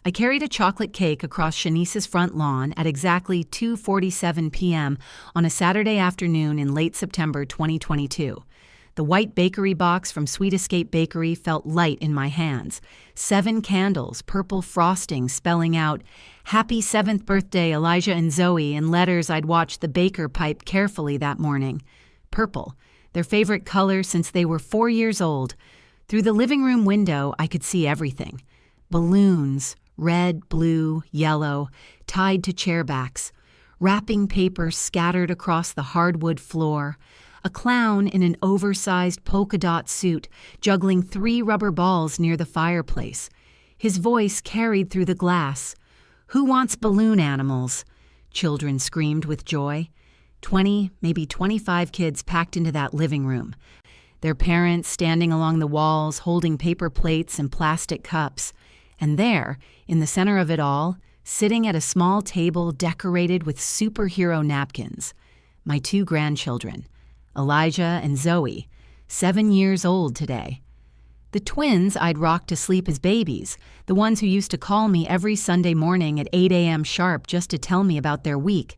I carried a chocolate cake across Shanice's front lawn at exactly 2:47 p.m. on a Saturday afternoon in late September 2022. The white bakery box from Sweet Escape Bakery felt light in my hands. 7 candles, purple frosting spelling out, "Happy 7th birthday, Elijah and Zoe," in letters I'd watched the baker pipe carefully that morning. Purple, their favorite color since they were 4 years old. Through the living room window, I could see everything. Balloons, red, blue, yellow, tied to chairbacks. Wrapping paper scattered across the hardwood floor. A clown in an oversized polka dot suit juggling 3 rubber balls near the fireplace. His voice carried through the glass. "Who wants balloon animals?" Children screamed with joy. 20, maybe 25 kids packed into that living room. Their parents standing along the walls holding paper plates and plastic cups. And there, in the center of it all, sitting at a small table decorated with superhero napkins, my 2 grandchildren, Elijah and Zoe, 7 years old today. The twins I'd rocked to sleep as babies, the ones who used to call me every Sunday morning at 8 a.m. sharp just to tell me about their week.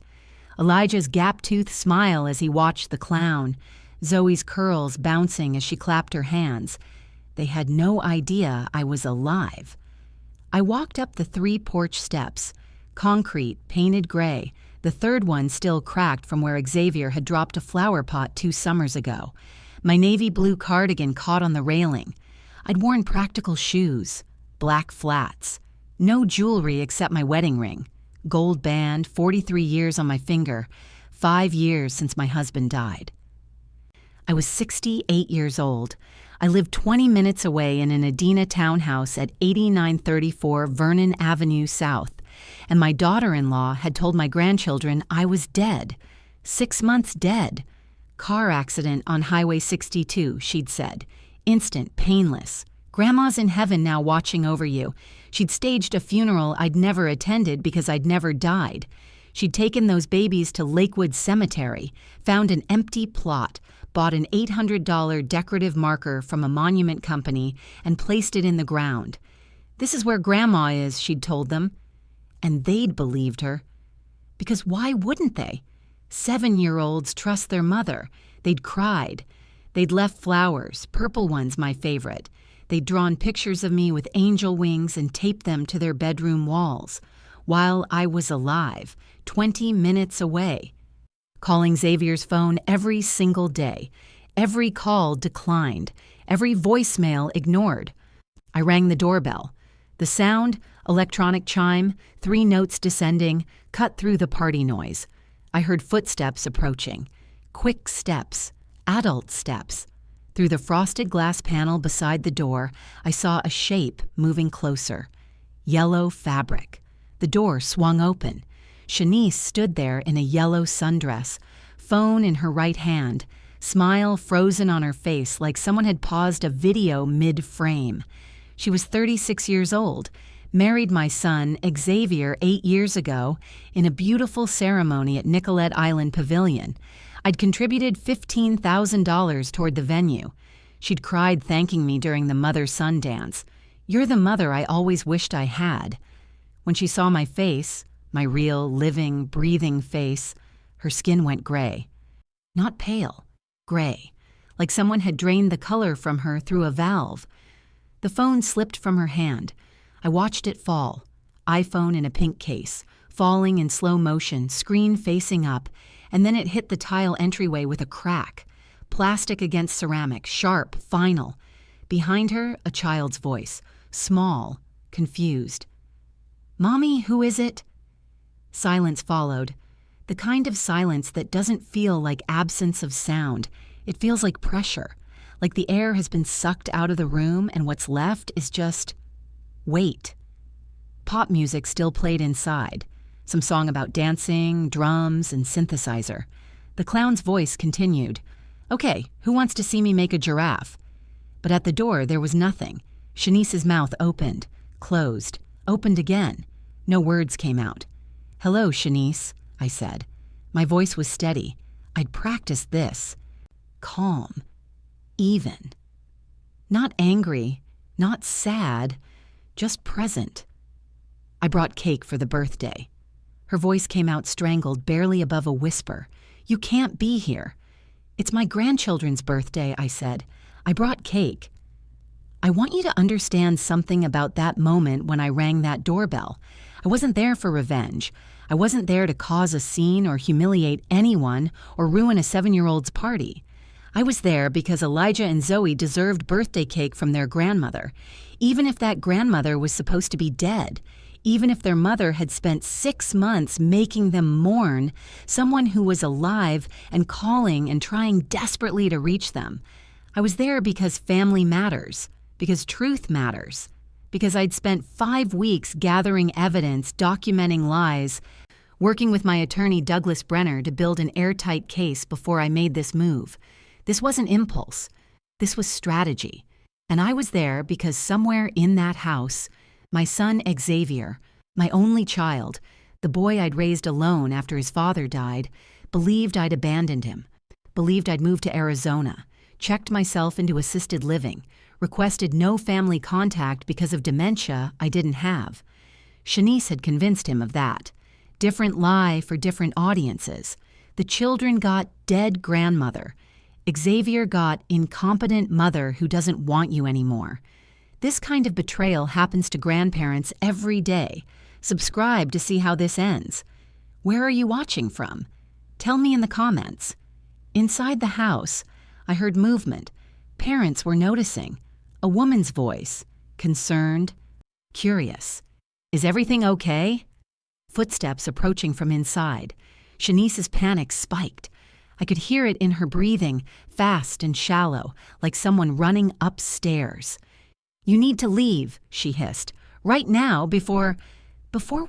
Elijah's gap-toothed smile as he watched the clown, Zoe's curls bouncing as she clapped her hands. They had no idea I was alive. I walked up the 3 porch steps, concrete, painted gray, the 3rd one still cracked from where Xavier had dropped a flower pot 2 summers ago. My navy blue cardigan caught on the railing. I'd worn practical shoes, black flats, no jewelry except my wedding ring, gold band, 43 years on my finger, 5 years since my husband died. I was 68 years old. I lived 20 minutes away in an Adena townhouse at 8934 Vernon Avenue South, and my daughter-in-law had told my grandchildren I was dead. 6 months dead. Car accident on Highway 62, she'd said. Instant, painless. Grandma's in heaven now watching over you. She'd staged a funeral I'd never attended because I'd never died. She'd taken those babies to Lakewood Cemetery, found an empty plot, bought an $800 decorative marker from a monument company, and placed it in the ground. "This is where Grandma is," she'd told them. And they'd believed her. Because why wouldn't they? 7-year-olds trust their mother. They'd cried. They'd left flowers, purple ones my favorite. They'd drawn pictures of me with angel wings and taped them to their bedroom walls. While I was alive, 20 minutes away. Calling Xavier's phone every single day. Every call declined. Every voicemail ignored. I rang the doorbell. The sound, electronic chime, 3 notes descending, cut through the party noise. I heard footsteps approaching. Quick steps. Adult steps. Through the frosted glass panel beside the door, I saw a shape moving closer. Yellow fabric. The door swung open. Shanice stood there in a yellow sundress, phone in her right hand, smile frozen on her face like someone had paused a video mid-frame. She was 36 years old, married my son, Xavier, 8 years ago in a beautiful ceremony at Nicollet Island Pavilion. I'd contributed $15,000 toward the venue. She'd cried thanking me during the mother-son dance. "You're the mother I always wished I had." When she saw my face, my real, living, breathing face, her skin went gray. Not pale, gray, like someone had drained the color from her through a valve. The phone slipped from her hand. I watched it fall, iPhone in a pink case, falling in slow motion, screen facing up, and then it hit the tile entryway with a crack. Plastic against ceramic, sharp, final. Behind her, a child's voice, small, confused. "Mommy, who is it?" Silence followed. The kind of silence that doesn't feel like absence of sound. It feels like pressure, like the air has been sucked out of the room and what's left is just wait. Pop music still played inside. Some song about dancing, drums, and synthesizer. The clown's voice continued. "Okay, who wants to see me make a giraffe?" But at the door there was nothing. Shanice's mouth opened, closed, opened again. No words came out. "Hello, Shanice," I said. My voice was steady. I'd practiced this. Calm. Even. Not angry. Not sad. Just present. I brought cake for the birthday. Her voice came out strangled, barely above a whisper. You can't be here. It's my grandchildren's birthday, I said. I brought cake. I want you to understand something about that moment when I rang that doorbell. I wasn't there for revenge. I wasn't there to cause a scene or humiliate anyone or ruin a 7-year-old's party. I was there because Elijah and Zoe deserved birthday cake from their grandmother, even if that grandmother was supposed to be dead, even if their mother had spent 6 months making them mourn someone who was alive and calling and trying desperately to reach them. I was there because family matters, because truth matters, because I'd spent 5 weeks gathering evidence, documenting lies, working with my attorney Douglas Brenner to build an airtight case before I made this move. This wasn't impulse. This was strategy. And I was there because somewhere in that house, my son Xavier, my only child, the boy I'd raised alone after his father died, believed I'd abandoned him, believed I'd moved to Arizona, checked myself into assisted living, requested no family contact because of dementia I didn't have. Shanice had convinced him of that. Different lie for different audiences. The children got dead grandmother. Xavier got incompetent mother who doesn't want you anymore. This kind of betrayal happens to grandparents every day. Subscribe to see how this ends. Where are you watching from? Tell me in the comments. Inside the house, I heard movement. Parents were noticing. A woman's voice. Concerned. Curious. Is everything okay? Footsteps approaching from inside. Shanice's panic spiked. I could hear it in her breathing, fast and shallow, like someone running upstairs. You need to leave, she hissed. Right now, before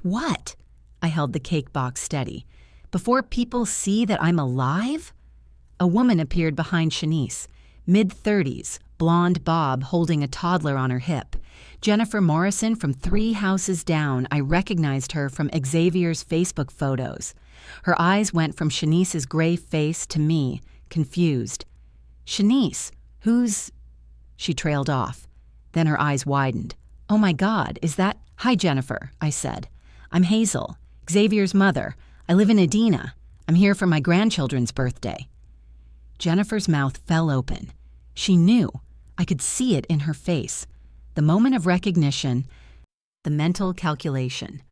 what? I held the cake box steady. Before people see that I'm alive? A woman appeared behind Shanice, mid-30s, blonde bob holding a toddler on her hip. Jennifer Morrison from 3 houses down. I recognized her from Xavier's Facebook photos. Her eyes went from Shanice's gray face to me, confused. Shanice, who's... She trailed off. Then her eyes widened. Oh my God, is that... Hi, Jennifer, I said. I'm Hazel, Xavier's mother. I live in Edina. I'm here for my grandchildren's birthday. Jennifer's mouth fell open. She knew. I could see it in her face. The moment of recognition, the mental calculation.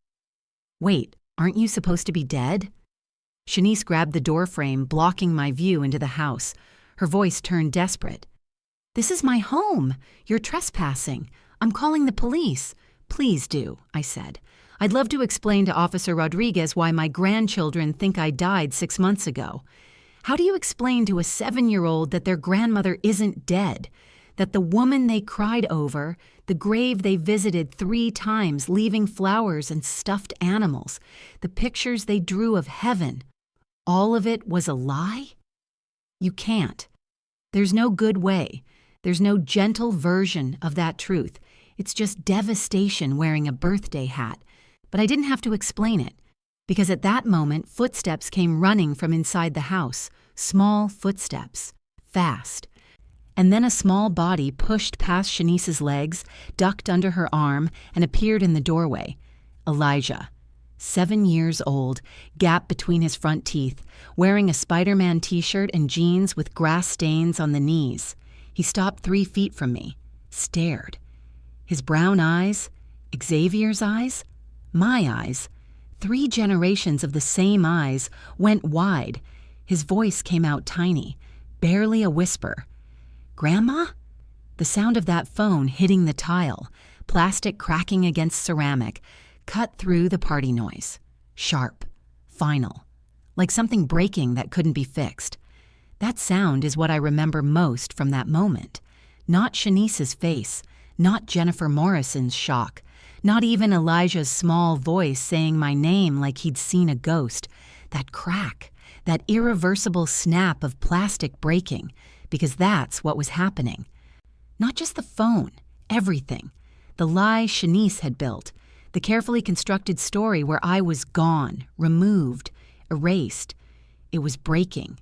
Wait, aren't you supposed to be dead? Shanice grabbed the doorframe, blocking my view into the house. Her voice turned desperate. This is my home. You're trespassing. I'm calling the police. Please do, I said. I'd love to explain to Officer Rodriguez why my grandchildren think I died 6 months ago. How do you explain to a 7-year-old that their grandmother isn't dead? That the woman they cried over, the grave they visited 3 times, leaving flowers and stuffed animals, the pictures they drew of heaven, all of it was a lie? You can't. There's no good way. There's no gentle version of that truth. It's just devastation wearing a birthday hat. But I didn't have to explain it, because at that moment, footsteps came running from inside the house, small footsteps, fast. And then a small body pushed past Shanice's legs, ducked under her arm, and appeared in the doorway. Elijah, 7 years old, gap between his front teeth, wearing a Spider-Man t-shirt and jeans with grass stains on the knees. He stopped 3 feet from me, stared. His brown eyes, Xavier's eyes, my eyes, 3 generations of the same eyes, went wide. His voice came out tiny, barely a whisper. Grandma? The sound of that phone hitting the tile, plastic cracking against ceramic, cut through the party noise. Sharp, final, like something breaking that couldn't be fixed. That sound is what I remember most from that moment. Not Shanice's face, not Jennifer Morrison's shock, not even Elijah's small voice saying my name like he'd seen a ghost. That crack, that irreversible snap of plastic breaking, because that's what was happening. Not just the phone, everything. The lie Shanice had built, the carefully constructed story where I was gone, removed, erased. It was breaking.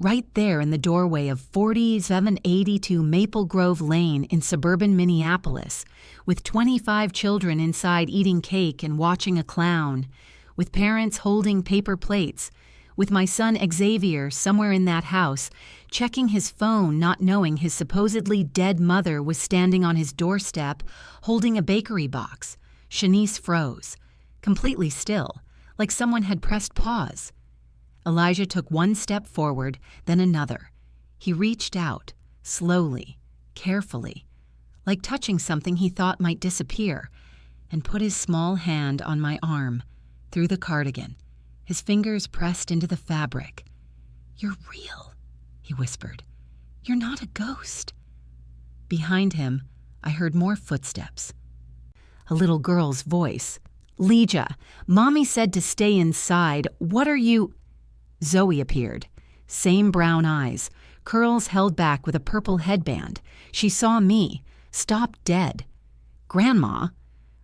right there in the doorway of 4782 Maple Grove Lane in suburban Minneapolis, with 25 children inside eating cake and watching a clown, with parents holding paper plates, with my son Xavier somewhere in that house, checking his phone, not knowing his supposedly dead mother was standing on his doorstep, holding a bakery box. Shanice froze, completely still, like someone had pressed pause. Elijah took one step forward, then another. He reached out, slowly, carefully, like touching something he thought might disappear, and put his small hand on my arm, through the cardigan, his fingers pressed into the fabric. "You're real," he whispered. "You're not a ghost." Behind him, I heard more footsteps. A little girl's voice. "Leja, Mommy said to stay inside. What are you—" Zoe appeared. Same brown eyes, curls held back with a purple headband. She saw me, stopped dead. "Grandma?"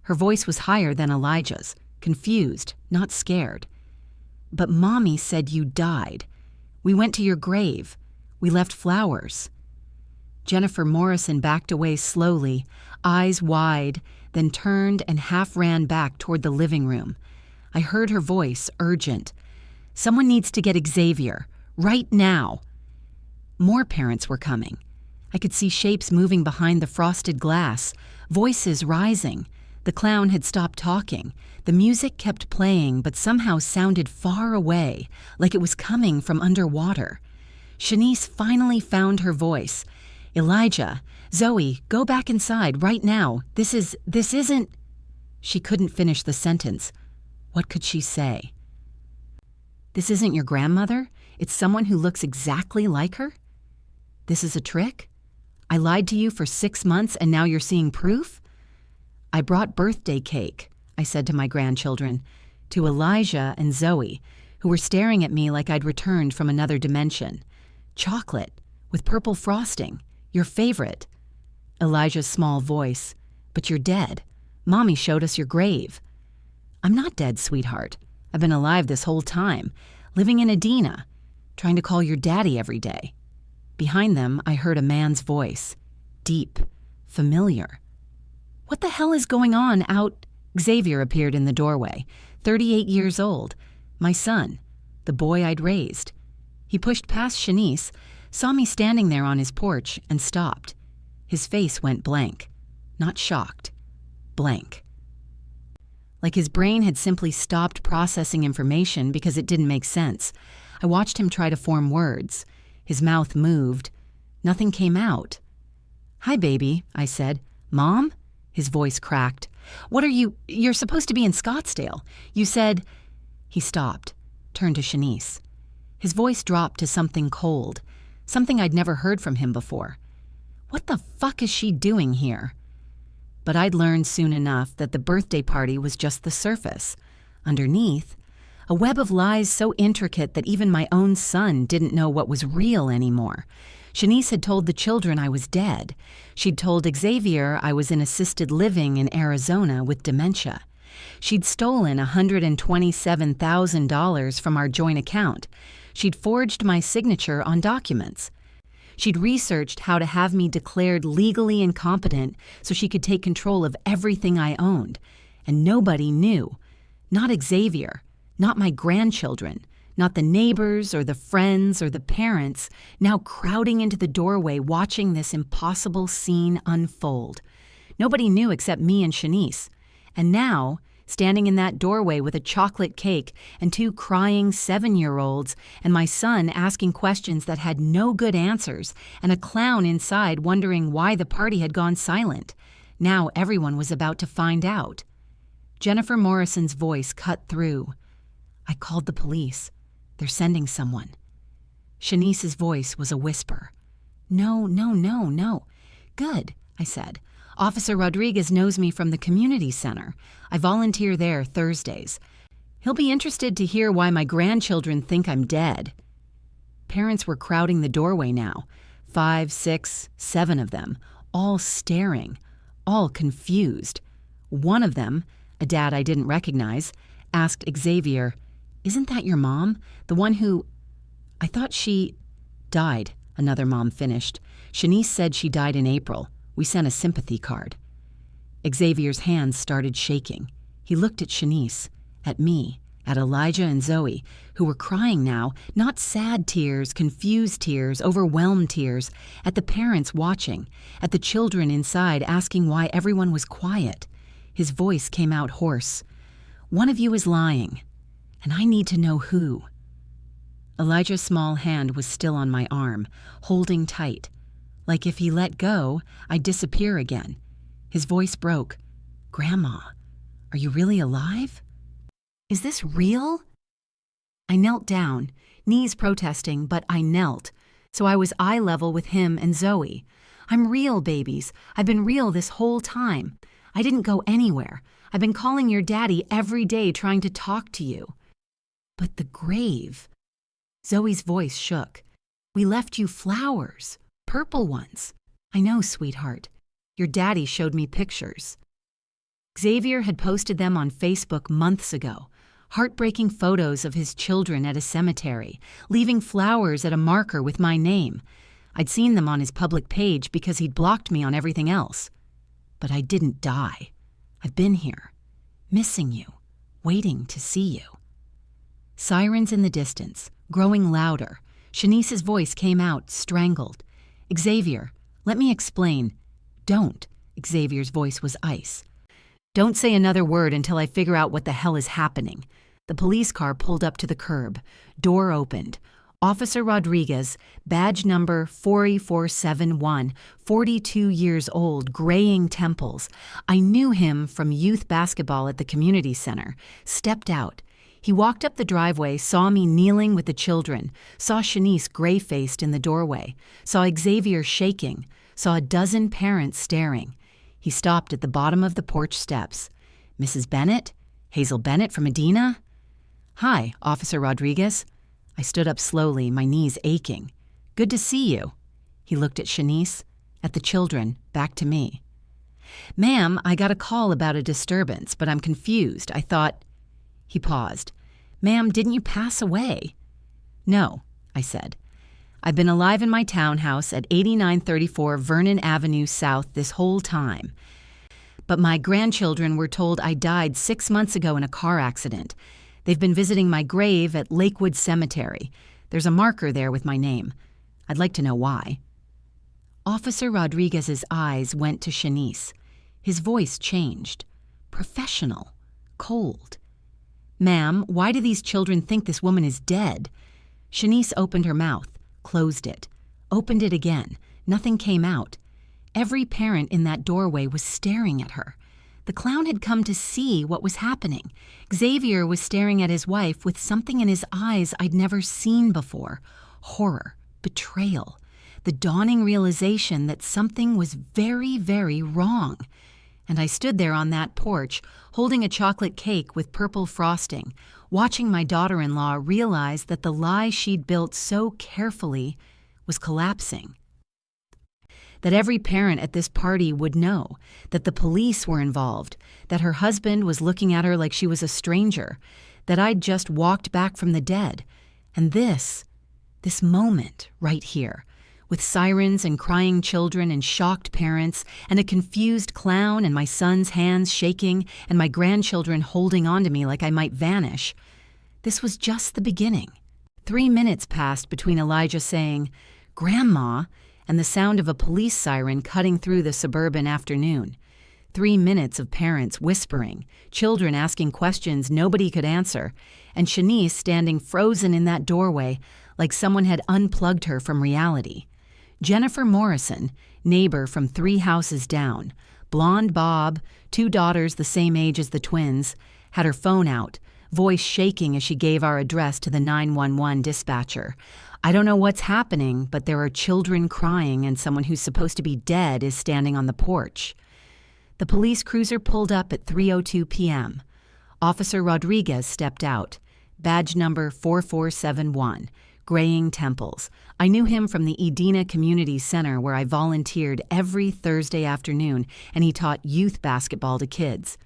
Her voice was higher than Elijah's, confused, not scared. "But Mommy said you died. We went to your grave. We left flowers." Jennifer Morrison backed away slowly, eyes wide, then turned and half ran back toward the living room. I heard her voice, urgent. "Someone needs to get Xavier. Right now." More parents were coming. I could see shapes moving behind the frosted glass, voices rising. The clown had stopped talking. The music kept playing, but somehow sounded far away, like it was coming from underwater. Shanice finally found her voice. "Elijah, Zoe, go back inside right now. This isn't—" She couldn't finish the sentence. What could she say? "This isn't your grandmother? It's someone who looks exactly like her? This is a trick? I lied to you for 6 months and now you're seeing proof?" "I brought birthday cake," I said to my grandchildren, to Elijah and Zoe, who were staring at me like I'd returned from another dimension. "Chocolate, with purple frosting. Your favorite." Elijah's small voice. "But you're dead. Mommy showed us your grave." "I'm not dead, sweetheart. I've been alive this whole time, living in Edina, trying to call your daddy every day." Behind them, I heard a man's voice. Deep, familiar. "What the hell is going on out—" Xavier appeared in the doorway, 38 years old. My son, the boy I'd raised. He pushed past Shanice, saw me standing there on his porch, and stopped. His face went blank. Not shocked. Blank. Like his brain had simply stopped processing information because it didn't make sense. I watched him try to form words. His mouth moved. Nothing came out. "Hi, baby," I said. "Mom?" His voice cracked. "What are you— You're supposed to be in Scottsdale. You said—" He stopped, turned to Shanice. His voice dropped to something cold, something I'd never heard from him before. "What the fuck is she doing here?" But I'd learned soon enough that the birthday party was just the surface. Underneath, a web of lies so intricate that even my own son didn't know what was real anymore. Shanice had told the children I was dead. She'd told Xavier I was in assisted living in Arizona with dementia. She'd stolen $127,000 from our joint account. She'd forged my signature on documents. She'd researched how to have me declared legally incompetent so she could take control of everything I owned. And nobody knew. Not Xavier, not my grandchildren, not the neighbors or the friends or the parents, now crowding into the doorway watching this impossible scene unfold. Nobody knew except me and Shanice. And now, standing in that doorway with a chocolate cake and 2 crying 7-year-olds and my son asking questions that had no good answers and a clown inside wondering why the party had gone silent. Now everyone was about to find out. Jennifer Morrison's voice cut through. "I called the police. They're sending someone." Shanice's voice was a whisper. No. "Good," I said. "Officer Rodriguez knows me from the community center. I volunteer there Thursdays. He'll be interested to hear why my grandchildren think I'm dead." Parents were crowding the doorway now, 5, 6, 7 of them, all staring, all confused. One of them, a dad I didn't recognize, asked Xavier, "Isn't that your mom? The one who—" I thought she— Died, another mom finished. Shanice said she died in April. We sent a sympathy card. Xavier's hands started shaking. He looked at Shanice, at me, at Elijah and Zoe, who were crying now, not sad tears, confused tears, overwhelmed tears, at the parents watching, at the children inside asking why everyone was quiet. His voice came out hoarse. One of you is lying, and I need to know who. Elijah's small hand was still on my arm, holding tight. Like if he let go, I'd disappear again. His voice broke. Grandma, are you really alive? Is this real? I knelt down, knees protesting, but I knelt, so I was eye level with him and Zoe. I'm real, babies. I've been real this whole time. I didn't go anywhere. I've been calling your daddy every day trying to talk to you. But the grave. Zoe's voice shook. We left you flowers, purple ones. I know, sweetheart. Your daddy showed me pictures. Xavier had posted them on Facebook months ago. Heartbreaking photos of his children at a cemetery, leaving flowers at a marker with my name. I'd seen them on his public page because he'd blocked me on everything else. But I didn't die. I've been here, missing you, waiting to see you. Sirens in the distance, growing louder. Shanice's voice came out, strangled. Xavier, let me explain. Don't. Xavier's voice was ice. Don't say another word until I figure out what the hell is happening. The police car pulled up to the curb. Door opened. Officer Rodriguez, badge number 40471, 42 years old, graying temples. I knew him from youth basketball at the community center. Stepped out. He walked up the driveway, saw me kneeling with the children, saw Shanice gray-faced in the doorway, saw Xavier shaking, saw a dozen parents staring. He stopped at the bottom of the porch steps. Mrs. Bennett? Hazel Bennett from Medina? Hi, Officer Rodriguez. I stood up slowly, my knees aching. Good to see you. He looked at Shanice, at the children, back to me. Ma'am, I got a call about a disturbance, but I'm confused. I thought... He paused. Ma'am, didn't you pass away? No, I said. I've been alive in my townhouse at 8934 Vernon Avenue South this whole time. But my grandchildren were told I died 6 months ago in a car accident. They've been visiting my grave at Lakewood Cemetery. There's a marker there with my name. I'd like to know why. Officer Rodriguez's eyes went to Shanice. His voice changed. Professional. Cold. Ma'am, why do these children think this woman is dead? Shanice opened her mouth, closed it, opened it again. Nothing came out. Every parent in that doorway was staring at her. The clown had come to see what was happening. Xavier was staring at his wife with something in his eyes I'd never seen before. Horror, betrayal, the dawning realization that something was very, very wrong. And I stood there on that porch, holding a chocolate cake with purple frosting, watching my daughter-in-law realize that the lie she'd built so carefully was collapsing. That every parent at this party would know, that the police were involved, that her husband was looking at her like she was a stranger, that I'd just walked back from the dead. And this moment right here, with sirens and crying children and shocked parents and a confused clown and my son's hands shaking and my grandchildren holding on to me like I might vanish. This was just the beginning. 3 minutes passed between Elijah saying, "Grandma," and the sound of a police siren cutting through the suburban afternoon. 3 minutes of parents whispering, children asking questions nobody could answer, and Shanice standing frozen in that doorway like someone had unplugged her from reality. Jennifer Morrison, neighbor from 3 houses down, blonde bob, 2 daughters the same age as the twins, had her phone out, voice shaking as she gave our address to the 911 dispatcher. I don't know what's happening, but there are children crying and someone who's supposed to be dead is standing on the porch. The police cruiser pulled up at 3:02 p.m. Officer Rodriguez stepped out, badge number 4471. Graying temples. I knew him from the Edina Community Center where I volunteered every Thursday afternoon, and he taught youth basketball to kids.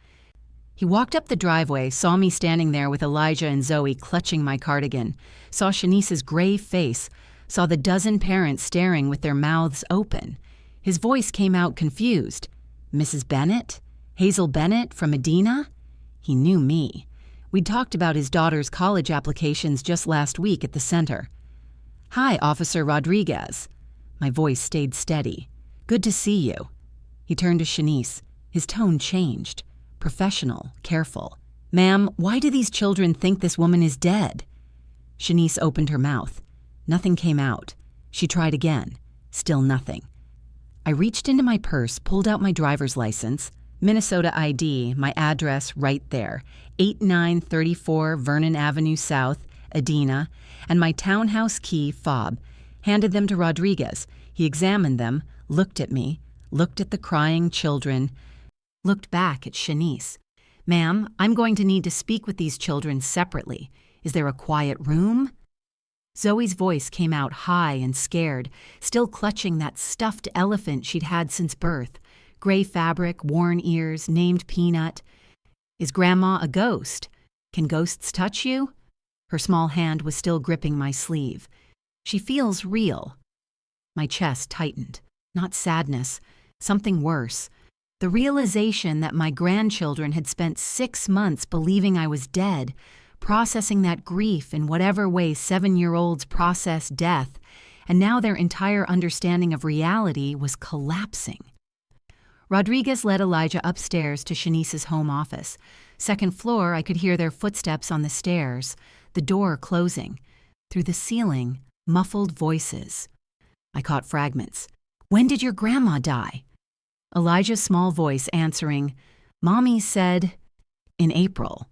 He walked up the driveway, saw me standing there with Elijah and Zoe clutching my cardigan, saw Shanice's gray face, saw the dozen parents staring with their mouths open. His voice came out confused. "Mrs. Bennett? Hazel Bennett from Medina?" He knew me. We'd talked about his daughter's college applications just last week at the center. "Hi, Officer Rodriguez." My voice stayed steady. "Good to see you." He turned to Shanice. His tone changed. Professional, careful. "Ma'am, why do these children think this woman is dead?" Shanice opened her mouth. Nothing came out. She tried again. Still nothing. I reached into my purse, pulled out my driver's license, Minnesota ID, my address right there, 8934 Vernon Avenue South, Edina, and my townhouse key fob, handed them to Rodriguez. He examined them, looked at me, looked at the crying children, looked back at Shanice. "Ma'am, I'm going to need to speak with these children separately. Is there a quiet room?" Zoe's voice came out high and scared, still clutching that stuffed elephant she'd had since birth. Gray fabric, worn ears, named Peanut. "Is Grandma a ghost? Can ghosts touch you?" Her small hand was still gripping my sleeve. "She feels real." My chest tightened. Not sadness, something worse. The realization that my grandchildren had spent 6 months believing I was dead, processing that grief in whatever way 7-year-olds process death, and now their entire understanding of reality was collapsing. Rodriguez led Elijah upstairs to Shanice's home office. Second floor, I could hear their footsteps on the stairs, the door closing. Through the ceiling, muffled voices. I caught fragments. "When did your grandma die?" Elijah's small voice answering, "Mommy said, in April."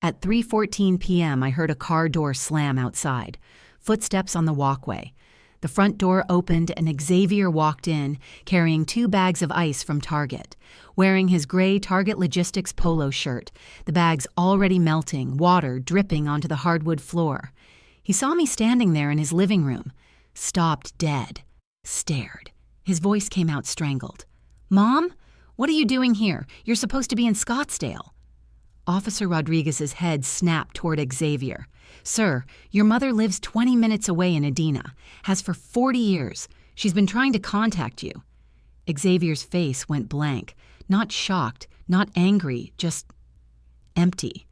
At 3:14 p.m., I heard a car door slam outside. Footsteps on the walkway. The front door opened and Xavier walked in, carrying 2 bags of ice from Target. Wearing his gray Target Logistics polo shirt, the bags already melting, water dripping onto the hardwood floor. He saw me standing there in his living room. Stopped dead. Stared. His voice came out strangled. "Mom? What are you doing here? You're supposed to be in Scottsdale." Officer Rodriguez's head snapped toward Xavier. "Sir, your mother lives 20 minutes away in Edina. Has for 40 years. She's been trying to contact you." Xavier's face went blank. Not shocked, not angry, just empty.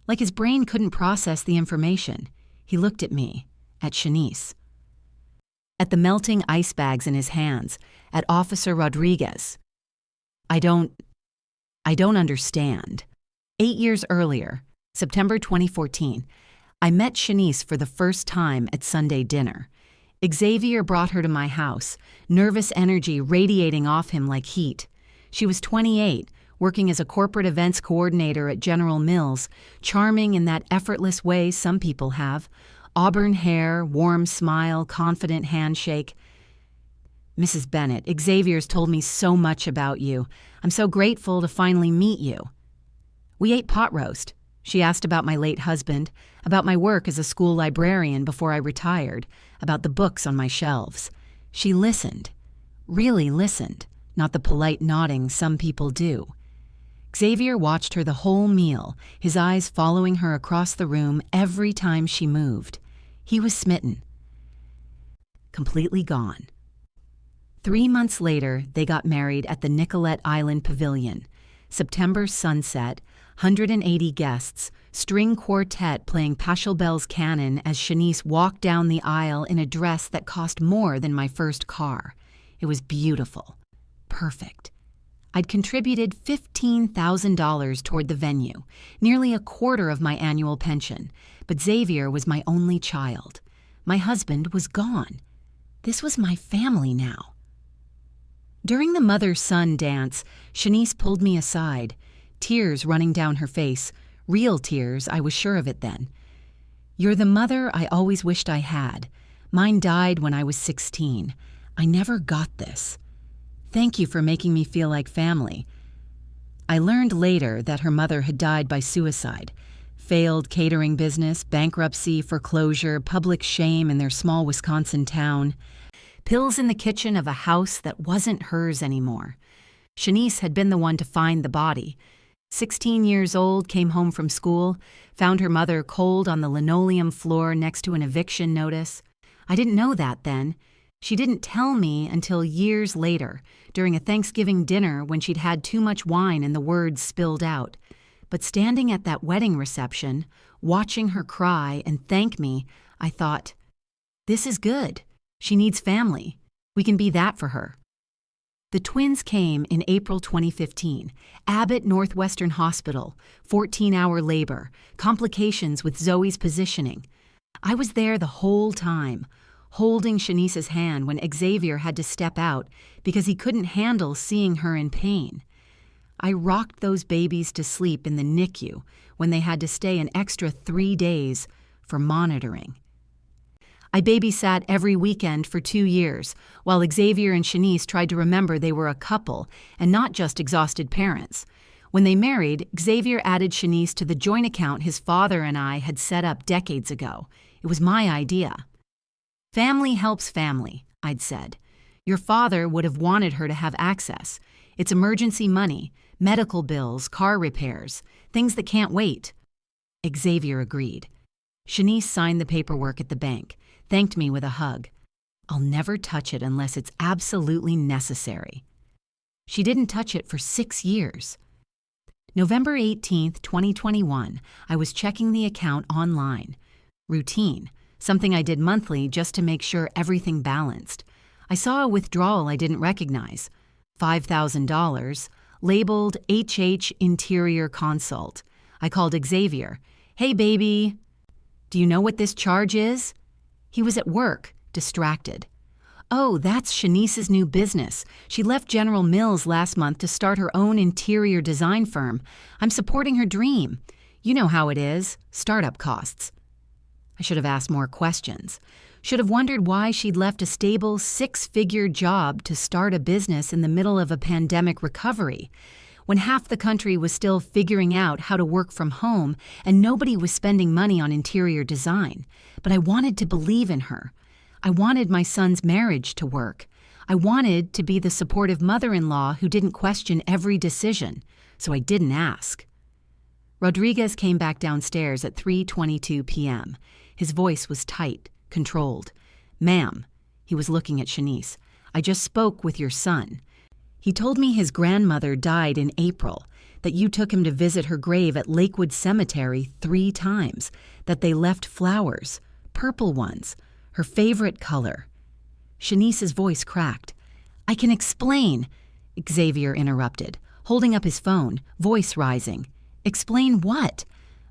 Like his brain couldn't process the information. He looked at me, at Shanice, at the melting ice bags in his hands, at Officer Rodriguez. I don't understand." 8 years earlier, September 2014, I met Shanice for the first time at Sunday dinner. Xavier brought her to my house, nervous energy radiating off him like heat. She was 28, working as a corporate events coordinator at General Mills, charming in that effortless way some people have. Auburn hair, warm smile, confident handshake. "Mrs. Bennett, Xavier's told me so much about you. I'm so grateful to finally meet you." We ate pot roast. She asked about my late husband, about my work as a school librarian before I retired, about the books on my shelves. She listened, really listened, not the polite nodding some people do. Xavier watched her the whole meal, his eyes following her across the room every time she moved. He was smitten. Completely gone. 3 months later, they got married at the Nicollet Island Pavilion. September sunset, 180 guests, string quartet playing Pachelbel's Canon as Shanice walked down the aisle in a dress that cost more than my first car. It was beautiful. Perfect. I'd contributed $15,000 toward the venue, nearly a quarter of my annual pension, but Xavier was my only child. My husband was gone. This was my family now. During the mother-son dance, Shanice pulled me aside, tears running down her face, real tears, I was sure of it then. "You're the mother I always wished I had. Mine died when I was 16. I never got this. Thank you for making me feel like family." I learned later that her mother had died by suicide. Failed catering business, bankruptcy, foreclosure, public shame in their small Wisconsin town. Pills in the kitchen of a house that wasn't hers anymore. Shanice had been the one to find the body. 16 years old, came home from school, found her mother cold on the linoleum floor next to an eviction notice. I didn't know that then. She didn't tell me until years later, during a Thanksgiving dinner when she'd had too much wine and the words spilled out. But standing at that wedding reception, watching her cry and thank me, I thought, this is good. She needs family. We can be that for her. The twins came in April 2015. Abbott Northwestern Hospital, 14-hour labor, complications with Zoe's positioning. I was there the whole time, holding Shanice's hand when Xavier had to step out because he couldn't handle seeing her in pain. I rocked those babies to sleep in the NICU when they had to stay an extra 3 days for monitoring. I babysat every weekend for 2 years, while Xavier and Shanice tried to remember they were a couple and not just exhausted parents. When they married, Xavier added Shanice to the joint account his father and I had set up decades ago. It was my idea. Family helps family, I'd said. Your father would have wanted her to have access. It's emergency money, medical bills, car repairs, things that can't wait. Xavier agreed. Shanice signed the paperwork at the bank, thanked me with a hug. I'll never touch it unless it's absolutely necessary. She didn't touch it for 6 years. November 18th, 2021, I was checking the account online. Routine, something I did monthly just to make sure everything balanced. I saw a withdrawal I didn't recognize. $5,000, labeled HH Interior Consult. I called Xavier. Hey, baby. Do you know what this charge is? He was at work, distracted. Oh, that's Shanice's new business. She left General Mills last month to start her own interior design firm. I'm supporting her dream. You know how it is, startup costs. I should have asked more questions. Should have wondered why she'd left a stable 6-figure job to start a business in the middle of a pandemic recovery, when half the country was still figuring out how to work from home and nobody was spending money on interior design. But I wanted to believe in her. I wanted my son's marriage to work. I wanted to be the supportive mother-in-law who didn't question every decision, so I didn't ask. Rodriguez came back downstairs at 3:22 p.m. His voice was tight, controlled. Ma'am, he was looking at Shanice, I just spoke with your son. He told me his grandmother died in April, that you took him to visit her grave at Lakewood Cemetery 3 times, that they left flowers, purple ones, her favorite color. Shanice's voice cracked. I can explain, Xavier interrupted, holding up his phone, voice rising. Explain what?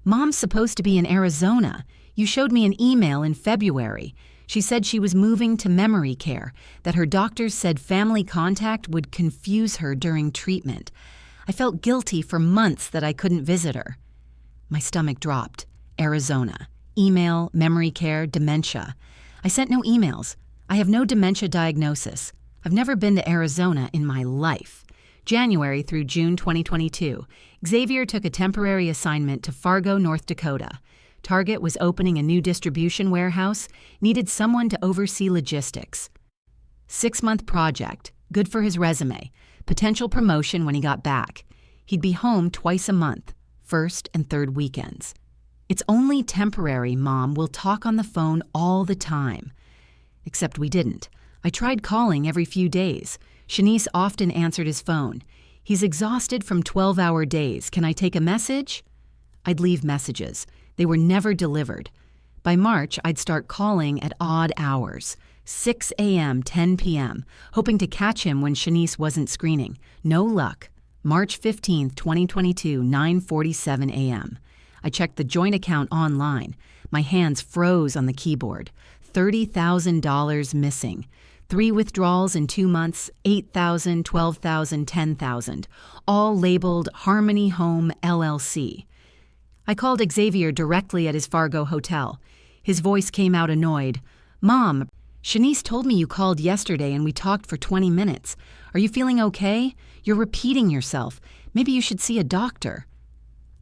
Mom's supposed to be in Arizona. You showed me an email in February. She said she was moving to memory care, that her doctors said family contact would confuse her during treatment. I felt guilty for months that I couldn't visit her. My stomach dropped. Arizona. Email, memory care, dementia. I sent no emails. I have no dementia diagnosis. I've never been to Arizona in my life. January through June 2022, Xavier took a temporary assignment to Fargo, North Dakota. Target was opening a new distribution warehouse, needed someone to oversee logistics. 6-month project, good for his resume, potential promotion when he got back. He'd be home twice a month, first and third weekends. It's only temporary, Mom. We'll talk on the phone all the time. Except we didn't. I tried calling every few days. Shanice often answered his phone. He's exhausted from 12-hour days. Can I take a message? I'd leave messages. They were never delivered. By March, I'd start calling at odd hours, 6 a.m., 10 p.m., hoping to catch him when Shanice wasn't screening. No luck. March 15, 2022, 9:47 a.m. I checked the joint account online. My hands froze on the keyboard. $30,000 missing. 3 withdrawals in 2 months, $8,000, $12,000, $10,000, all labeled Harmony Home LLC. I called Xavier directly at his Fargo hotel. His voice came out annoyed. Mom, Shanice told me you called yesterday and we talked for 20 minutes. Are you feeling okay? You're repeating yourself. Maybe you should see a doctor.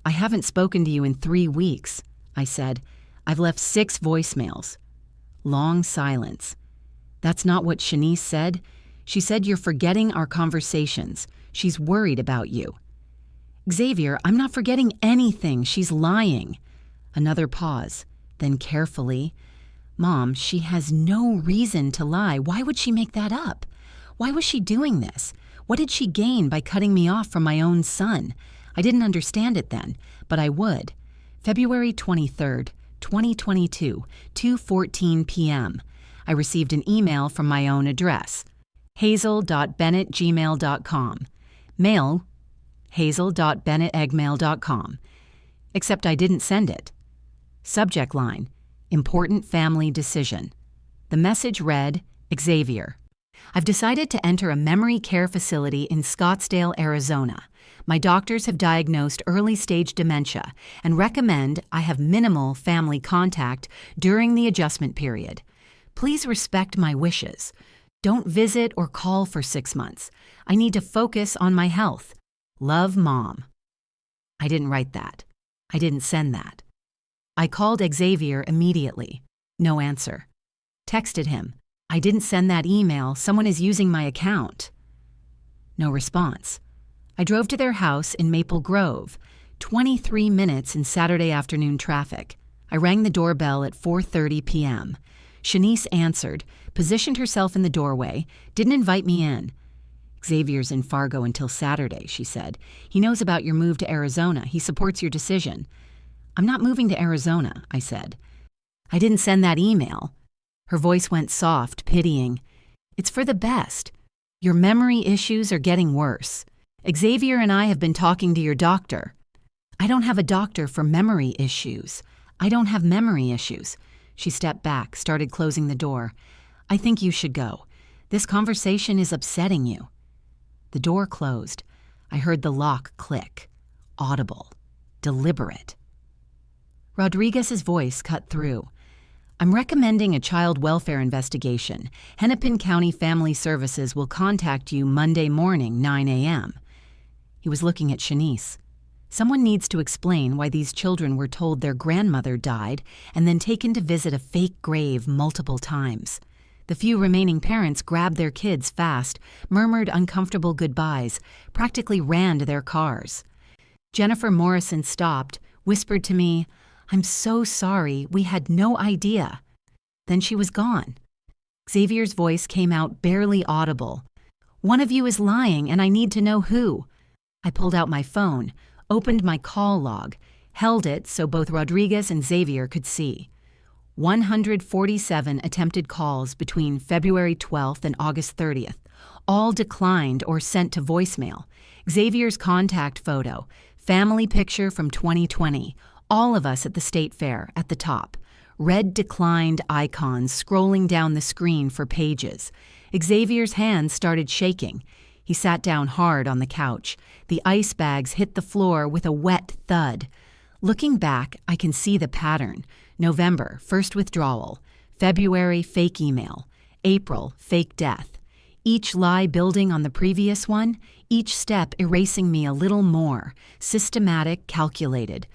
I haven't spoken to you in 3 weeks, I said. I've left 6 voicemails. Long silence. That's not what Shanice said. She said you're forgetting our conversations. She's worried about you. Xavier, I'm not forgetting anything. She's lying. Another pause. Then carefully. Mom, she has no reason to lie. Why would she make that up? Why was she doing this? What did she gain by cutting me off from my own son? I didn't understand it then, but I would. February 23rd, 2022, 2:14 p.m. I received an email from my own address, hazel.bennett@gmail.com. Mail, hazel.bennett@gmail.com. Except I didn't send it. Subject line, important family decision. The message read, Xavier. I've decided to enter a memory care facility in Scottsdale, Arizona. My doctors have diagnosed early-stage dementia and recommend I have minimal family contact during the adjustment period. Please respect my wishes. Don't visit or call for 6 months. I need to focus on my health. Love, Mom. I didn't write that. I didn't send that. I called Xavier immediately. No answer. Texted him. I didn't send that email. Someone is using my account. No response. I drove to their house in Maple Grove, 23 minutes in Saturday afternoon traffic. I rang the doorbell at 4:30 p.m. Shanice answered, positioned herself in the doorway, didn't invite me in. Xavier's in Fargo until Saturday, she said. He knows about your move to Arizona. He supports your decision. I'm not moving to Arizona, I said. I didn't send that email. Her voice went soft, pitying. It's for the best. Your memory issues are getting worse. Xavier and I have been talking to your doctor. I don't have a doctor for memory issues. I don't have memory issues. She stepped back, started closing the door. I think you should go. This conversation is upsetting you. The door closed. I heard the lock click. Audible. Deliberate. Rodriguez's voice cut through. I'm recommending a child welfare investigation. Hennepin County Family Services will contact you Monday morning, 9 a.m. He was looking at Shanice. Someone needs to explain why these children were told their grandmother died and then taken to visit a fake grave multiple times. The few remaining parents grabbed their kids fast, murmured uncomfortable goodbyes, practically ran to their cars. Jennifer Morrison stopped, whispered to me, I'm so sorry, we had no idea. Then she was gone. Xavier's voice came out barely audible. One of you is lying and I need to know who. I pulled out my phone, opened my call log, held it so both Rodriguez and Xavier could see. 147 attempted calls between February 12th and August 30th, all declined or sent to voicemail. Xavier's contact photo, family picture from 2020, all of us at the state fair at the top. Red declined icons scrolling down the screen for pages. Xavier's hands started shaking. He sat down hard on the couch. The ice bags hit the floor with a wet thud. Looking back, I can see the pattern. November, first withdrawal. February, fake email. April, fake death. Each lie building on the previous one, each step erasing me a little more. Systematic, calculated.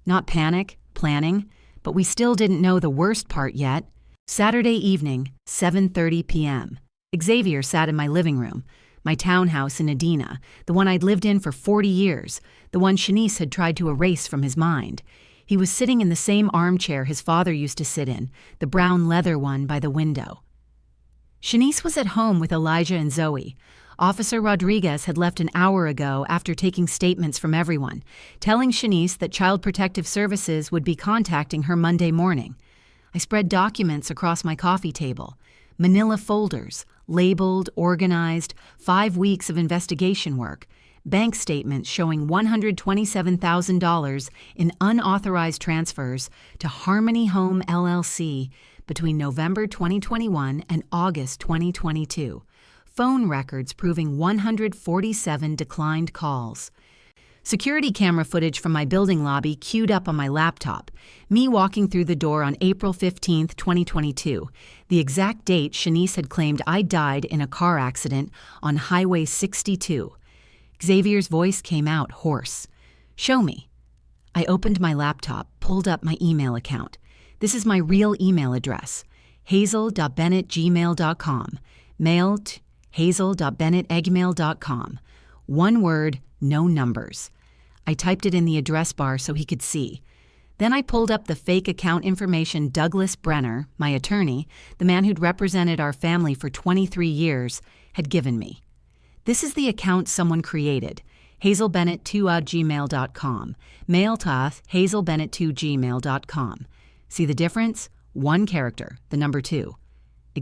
Not panic, planning, but we still didn't know the worst part yet. Saturday evening, 7:30 p.m. Xavier sat in my living room, my townhouse in Edina, the one I'd lived in for 40 years, the one Shanice had tried to erase from his mind. He was sitting in the same armchair his father used to sit in, the brown leather one by the window. Shanice was at home with Elijah and Zoe. Officer Rodriguez had left an hour ago after taking statements from everyone, telling Shanice that Child Protective Services would be contacting her Monday morning. I spread documents across my coffee table, manila folders, labeled, organized, 5 weeks of investigation work, bank statements showing $127,000 in unauthorized transfers to Harmony Home LLC between November 2021 and August 2022. Phone records proving 147 declined calls. Security camera footage from my building lobby queued up on my laptop. Me walking through the door on April 15, 2022, the exact date Shanice had claimed I died in a car accident on Highway 62. Xavier's voice came out hoarse. Show me. I opened my laptop, pulled up my email account. This is my real email address, hazel.bennett@gmail.com. Mail to hazel.bennett@gmail.com. One word, no numbers. I typed it in the address bar so he could see. Then I pulled up the fake account information Douglas Brenner, my attorney, the man who'd represented our family for 23 years, had given me. This is the account someone created, hazelbennett2@gmail.com, mail to hazelbennett2@gmail.com. See the difference? One character, the number 2.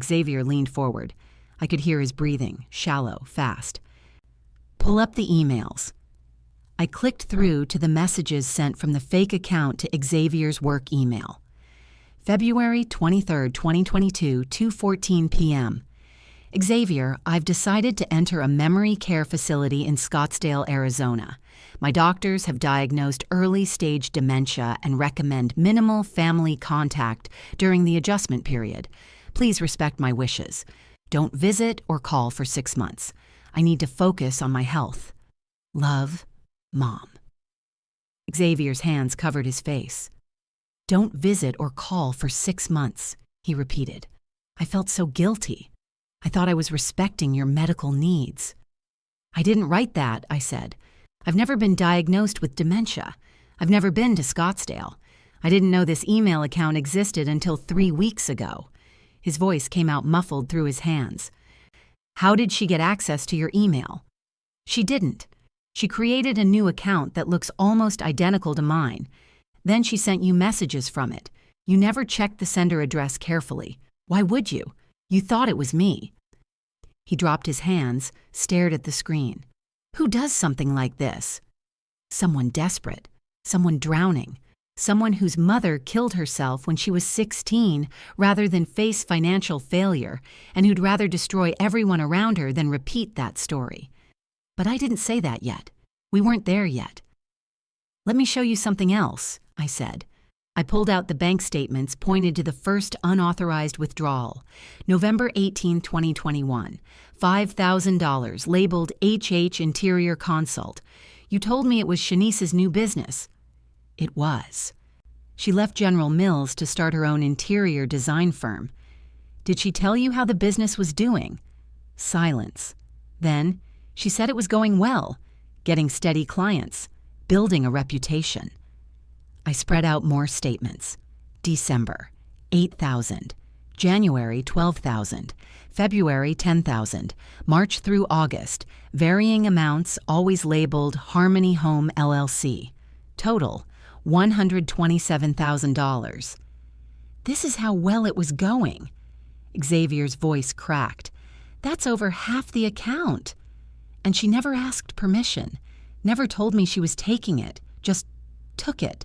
Xavier leaned forward. I could hear his breathing, shallow, fast. Pull up the emails. I clicked through to the messages sent from the fake account to Xavier's work email. February 23, 2022, 2:14 p.m. Xavier, I've decided to enter a memory care facility in Scottsdale, Arizona. My doctors have diagnosed early-stage dementia and recommend minimal family contact during the adjustment period. Please respect my wishes. Don't visit or call for 6 months. I need to focus on my health. Love, Mom. Xavier's hands covered his face. Don't visit or call for 6 months, he repeated. I felt so guilty. I thought I was respecting your medical needs. I didn't write that, I said. I've never been diagnosed with dementia. I've never been to Scottsdale. I didn't know this email account existed until 3 weeks ago. His voice came out muffled through his hands. How did she get access to your email? She didn't. She created a new account that looks almost identical to mine. Then she sent you messages from it. You never checked the sender address carefully. Why would you? You thought it was me. He dropped his hands, stared at the screen. Who does something like this? Someone desperate. Someone drowning. Someone whose mother killed herself when she was 16 rather than face financial failure, and who'd rather destroy everyone around her than repeat that story. But I didn't say that yet. We weren't there yet. Let me show you something else, I said. I pulled out the bank statements, pointed to the first unauthorized withdrawal. November 18, 2021. $5,000, labeled HH Interior Consult. You told me it was Shanice's new business. It was. She left General Mills to start her own interior design firm. Did she tell you how the business was doing? Silence. Then, she said it was going well, getting steady clients, building a reputation. I spread out more statements. December, 8,000. January, 12,000. February, 10,000. March through August, varying amounts, always labeled Harmony Home LLC. Total, $127,000. This is how well it was going. Xavier's voice cracked. That's over half the account. And she never asked permission, never told me she was taking it, just took it.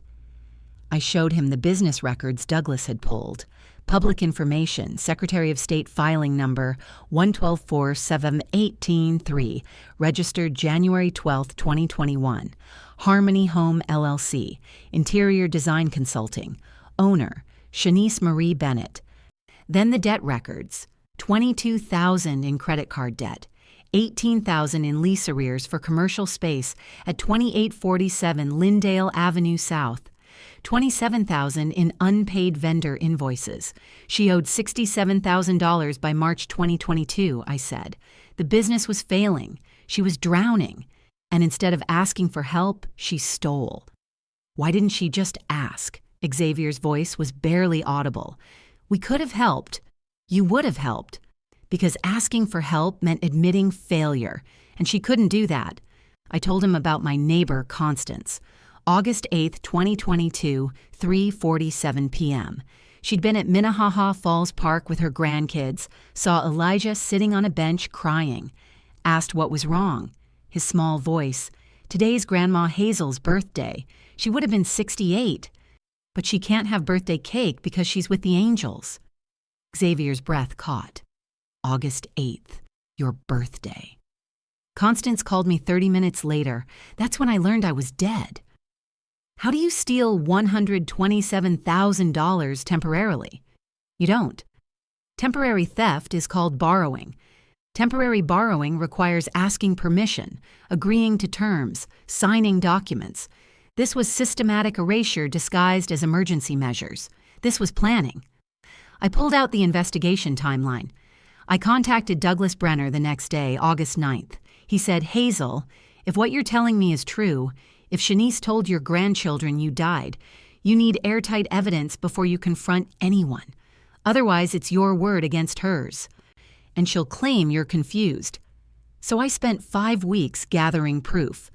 I showed him the business records Douglas had pulled. Public information, Secretary of State filing number 1124718-3, registered January 12, 2021. Harmony Home LLC, Interior Design Consulting. Owner, Shanice Marie Bennett. Then the debt records, $22,000 in credit card debt. $18,000 in lease arrears for commercial space at 2847 Lyndale Avenue South. $27,000 in unpaid vendor invoices. She owed $67,000 by March 2022, I said. The business was failing. She was drowning. And instead of asking for help, she stole. Why didn't she just ask? Xavier's voice was barely audible. We could have helped. You would have helped. Because asking for help meant admitting failure, and she couldn't do that. I told him about my neighbor, Constance. August 8, 2022, 3:47 p.m. She'd been at Minnehaha Falls Park with her grandkids, saw Elijah sitting on a bench crying. Asked what was wrong. His small voice, today's Grandma Hazel's birthday. She would have been 68. But she can't have birthday cake because she's with the angels. Xavier's breath caught. August 8th, your birthday. Constance called me 30 minutes later. That's when I learned I was dead. How do you steal $127,000 temporarily? You don't. Temporary theft is called borrowing. Temporary borrowing requires asking permission, agreeing to terms, signing documents. This was systematic erasure disguised as emergency measures. This was planning. I pulled out the investigation timeline. I contacted Douglas Brenner the next day, August 9th. He said, Hazel, if what you're telling me is true, if Shanice told your grandchildren you died, You need airtight evidence before you confront anyone. Otherwise, it's your word against hers. And she'll claim you're confused. So I spent 5 weeks gathering proof.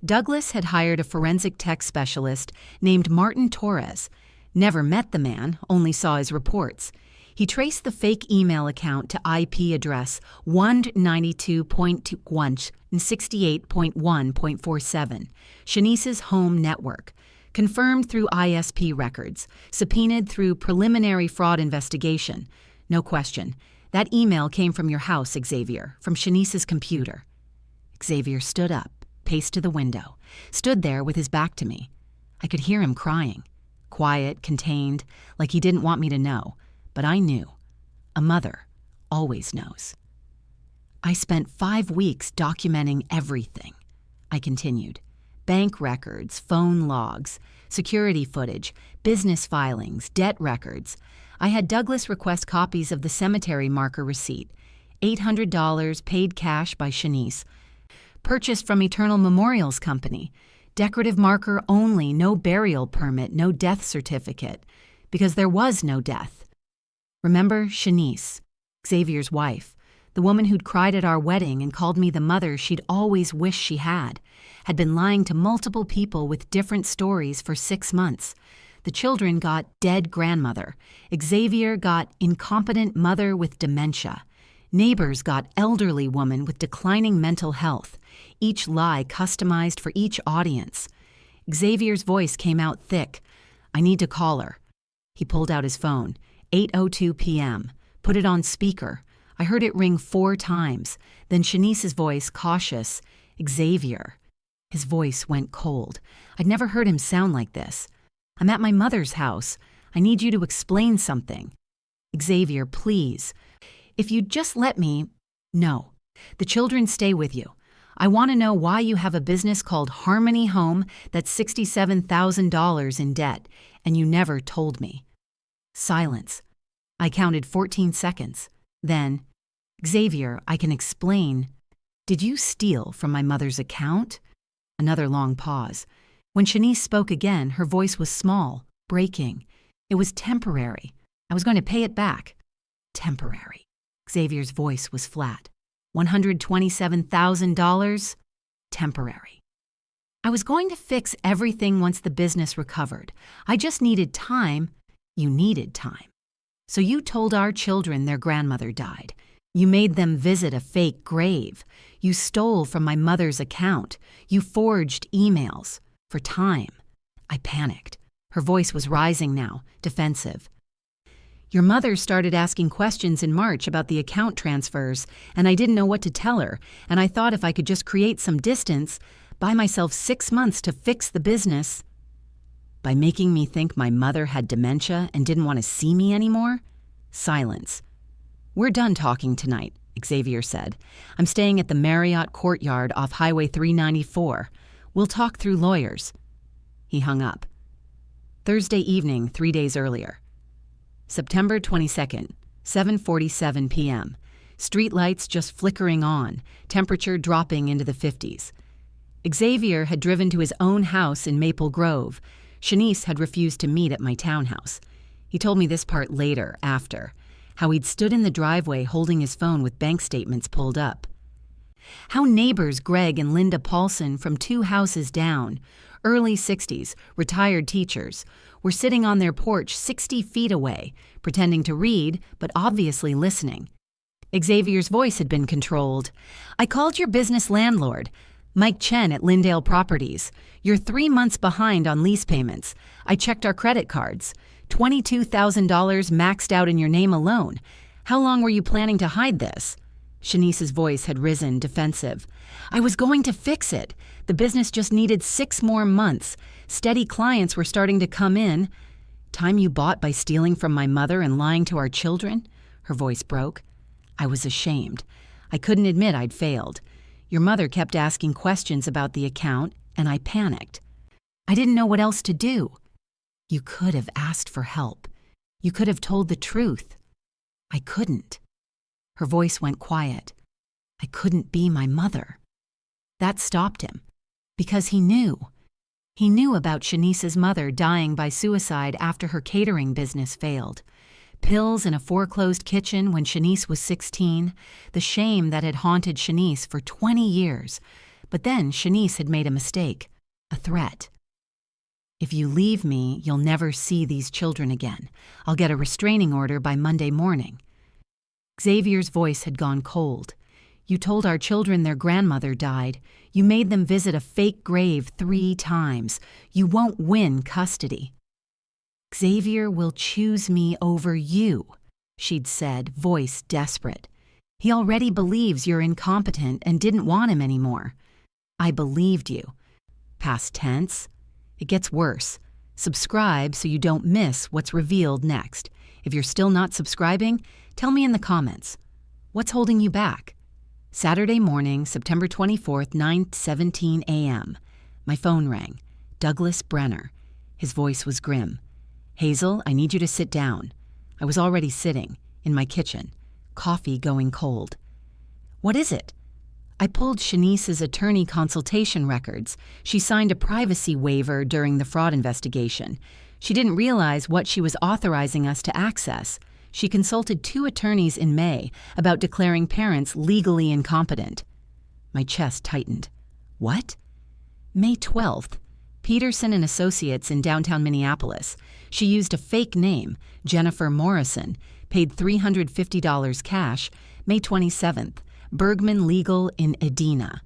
Douglas had hired a forensic tech specialist named Martin Torres. Never met the man, only saw his reports. He traced the fake email account to IP address 192.1 and 68.1.47, Shanice's home network, confirmed through ISP records, subpoenaed through preliminary fraud investigation. No question. That email came from your house, Xavier, from Shanice's computer. Xavier stood up, paced to the window, stood there with his back to me. I could hear him crying. Quiet, contained, like he didn't want me to know. But I knew. A mother always knows. I spent 5 weeks documenting everything. I continued. Bank records, phone logs, security footage, business filings, debt records. I had Douglas request copies of the cemetery marker receipt, $800 paid cash by Shanice, purchased from Eternal Memorials Company, decorative marker only, no burial permit, no death certificate, because there was no death. Remember Shanice, Xavier's wife, the woman who'd cried at our wedding and called me the mother she'd always wished she had been lying to multiple people with different stories for 6 months. The children got dead grandmother. Xavier got incompetent mother with dementia. Neighbors got elderly woman with declining mental health, each lie customized for each audience. Xavier's voice came out thick. I need to call her. He pulled out his phone. 8:02 p.m. Put it on speaker. I heard it ring 4 times. Then Shanice's voice, cautious. Xavier. His voice went cold. I'd never heard him sound like this. I'm at my mother's house. I need you to explain something. Xavier, please. If you'd just let me... No. The children stay with you. I want to know why you have a business called Harmony Home that's $67,000 in debt, and you never told me. Silence. I counted 14 seconds. Then, Xavier, I can explain. Did you steal from my mother's account? Another long pause. When Shanice spoke again, her voice was small, breaking. It was temporary. I was going to pay it back. Temporary. Xavier's voice was flat. $127,000? Temporary. I was going to fix everything once the business recovered. I just needed time. You needed time. So you told our children their grandmother died. You made them visit a fake grave. You stole from my mother's account. You forged emails. For time. I panicked. Her voice was rising now, defensive. Your mother started asking questions in March about the account transfers, and I didn't know what to tell her, and I thought if I could just create some distance, buy myself 6 months to fix the business. By making me think my mother had dementia and didn't want to see me anymore? Silence. We're done talking tonight, Xavier said. I'm staying at the Marriott Courtyard off Highway 394. We'll talk through lawyers. He hung up. Thursday evening, 3 days earlier. September 22nd, 7:47 p.m. Street lights just flickering on, temperature dropping into the 50s. Xavier had driven to his own house in Maple Grove. Shanice had refused to meet at my townhouse. He told me this part later, after, how he'd stood in the driveway holding his phone with bank statements pulled up. How neighbors Greg and Linda Paulson from 2 houses down, early 60s, retired teachers, were sitting on their porch 60 feet away, pretending to read, but obviously listening. Xavier's voice had been controlled. I called your business landlord, Mike Chen at Lindale Properties. You're 3 months behind on lease payments. I checked our credit cards. $22,000 maxed out in your name alone. How long were you planning to hide this? Shanice's voice had risen, defensive. I was going to fix it. The business just needed 6 more months. Steady clients were starting to come in. Time you bought by stealing from my mother and lying to our children? Her voice broke. I was ashamed. I couldn't admit I'd failed. Your mother kept asking questions about the account, and I panicked. I didn't know what else to do. You could have asked for help. You could have told the truth. I couldn't. Her voice went quiet. I couldn't be my mother. That stopped him, because he knew. He knew about Shanice's mother dying by suicide after her catering business failed. Pills in a foreclosed kitchen when Shanice was 16, the shame that had haunted Shanice for 20 years. But then Shanice had made a mistake, a threat. "If you leave me, you'll never see these children again. I'll get a restraining order by Monday morning." Xavier's voice had gone cold. "You told our children their grandmother died. You made them visit a fake grave 3 times. You won't win custody." "Xavier will choose me over you," she'd said, voice desperate. "He already believes you're incompetent and didn't want him anymore." "I believed you." Past tense. It gets worse. Subscribe so you don't miss what's revealed next. If you're still not subscribing, tell me in the comments. What's holding you back? Saturday morning, September 24th, 9:17 a.m. My phone rang. Douglas Brenner. His voice was grim. "Hazel, I need you to sit down." I was already sitting, in my kitchen, coffee going cold. "What is it?" I pulled Shanice's attorney consultation records. She signed a privacy waiver during the fraud investigation. She didn't realize what she was authorizing us to access. She consulted 2 attorneys in May about declaring parents legally incompetent. My chest tightened. What? May 12th. Peterson and Associates in downtown Minneapolis. She used a fake name, Jennifer Morrison, paid $350 cash. May 27th. Bergman Legal in Edina.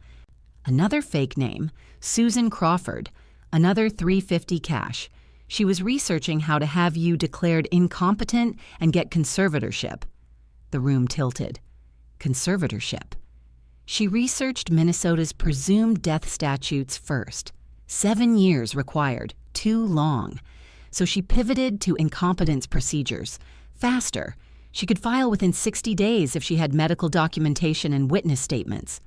Another fake name, Susan Crawford, another $350 cash. She was researching how to have you declared incompetent and get conservatorship. The room tilted. Conservatorship. She researched Minnesota's presumed death statutes first. 7 years required, too long. So she pivoted to incompetence procedures. Faster. She could file within 60 days if she had medical documentation and witness statements.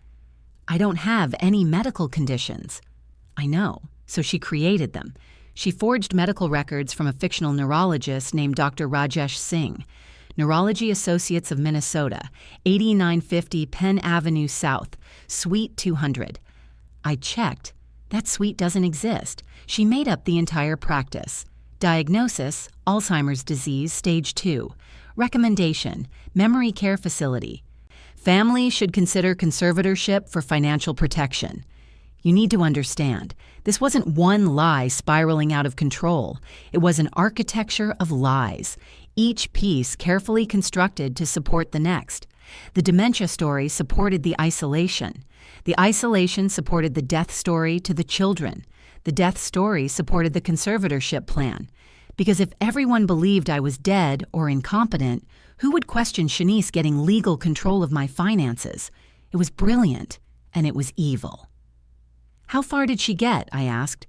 I don't have any medical conditions. I know, so she created them. She forged medical records from a fictional neurologist named Dr. Rajesh Singh. Neurology Associates of Minnesota, 8950 Penn Avenue South, Suite 200. I checked. That suite doesn't exist. She made up the entire practice. Diagnosis, Alzheimer's disease, stage 2. Recommendation, memory care facility. Families should consider conservatorship for financial protection. You need to understand, this wasn't one lie spiraling out of control. It was an architecture of lies, each piece carefully constructed to support the next. The dementia story supported the isolation. The isolation supported the death story to the children. The death story supported the conservatorship plan. Because if everyone believed I was dead or incompetent, who would question Shanice getting legal control of my finances? It was brilliant, and it was evil. How far did she get? I asked.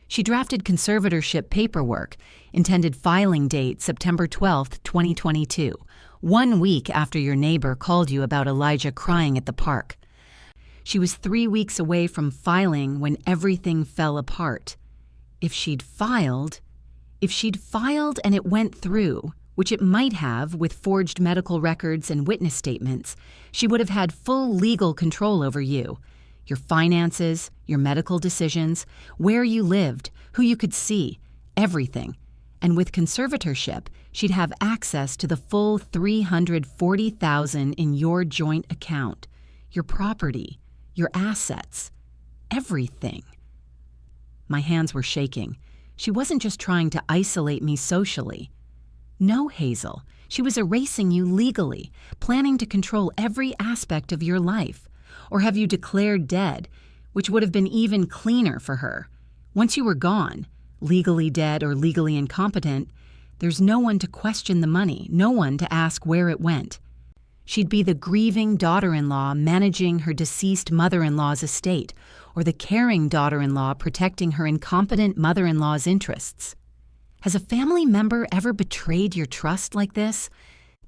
She drafted conservatorship paperwork, intended filing date September 12th, 2022, 1 week after your neighbor called you about Elijah crying at the park. She was 3 weeks away from filing when everything fell apart. If she'd filed and it went through, which it might have with forged medical records and witness statements, she would have had full legal control over you. Your finances, your medical decisions, where you lived, who you could see, everything. And with conservatorship, she'd have access to the full $340,000 in your joint account, your property, your assets, everything. My hands were shaking. She wasn't just trying to isolate me socially. No, Hazel, she was erasing you legally, planning to control every aspect of your life. Or have you declared dead, which would have been even cleaner for her. Once you were gone, legally dead or legally incompetent, there's no one to question the money, no one to ask where it went. She'd be the grieving daughter-in-law managing her deceased mother-in-law's estate, or the caring daughter-in-law protecting her incompetent mother-in-law's interests. Has a family member ever betrayed your trust like this?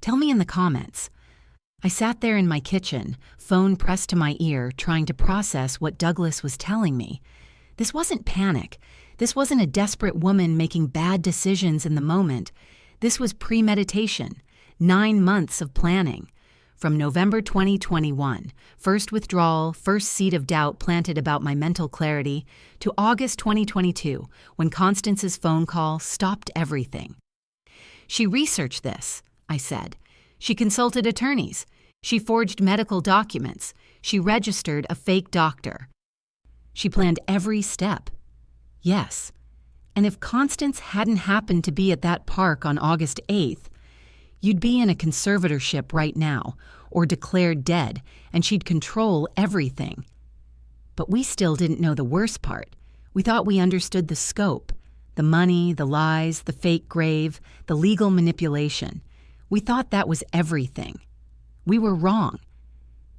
Tell me in the comments. I sat there in my kitchen, phone pressed to my ear, trying to process what Douglas was telling me. This wasn't panic. This wasn't a desperate woman making bad decisions in the moment. This was premeditation, 9 months of planning. From November 2021, first withdrawal, first seed of doubt planted about my mental clarity, to August 2022, when Constance's phone call stopped everything. She researched this, I said. She consulted attorneys. She forged medical documents. She registered a fake doctor. She planned every step. Yes. And if Constance hadn't happened to be at that park on August 8th, you'd be in a conservatorship right now, or declared dead, and she'd control everything. But we still didn't know the worst part. We thought we understood the scope, the money, the lies, the fake grave, the legal manipulation. We thought that was everything. We were wrong.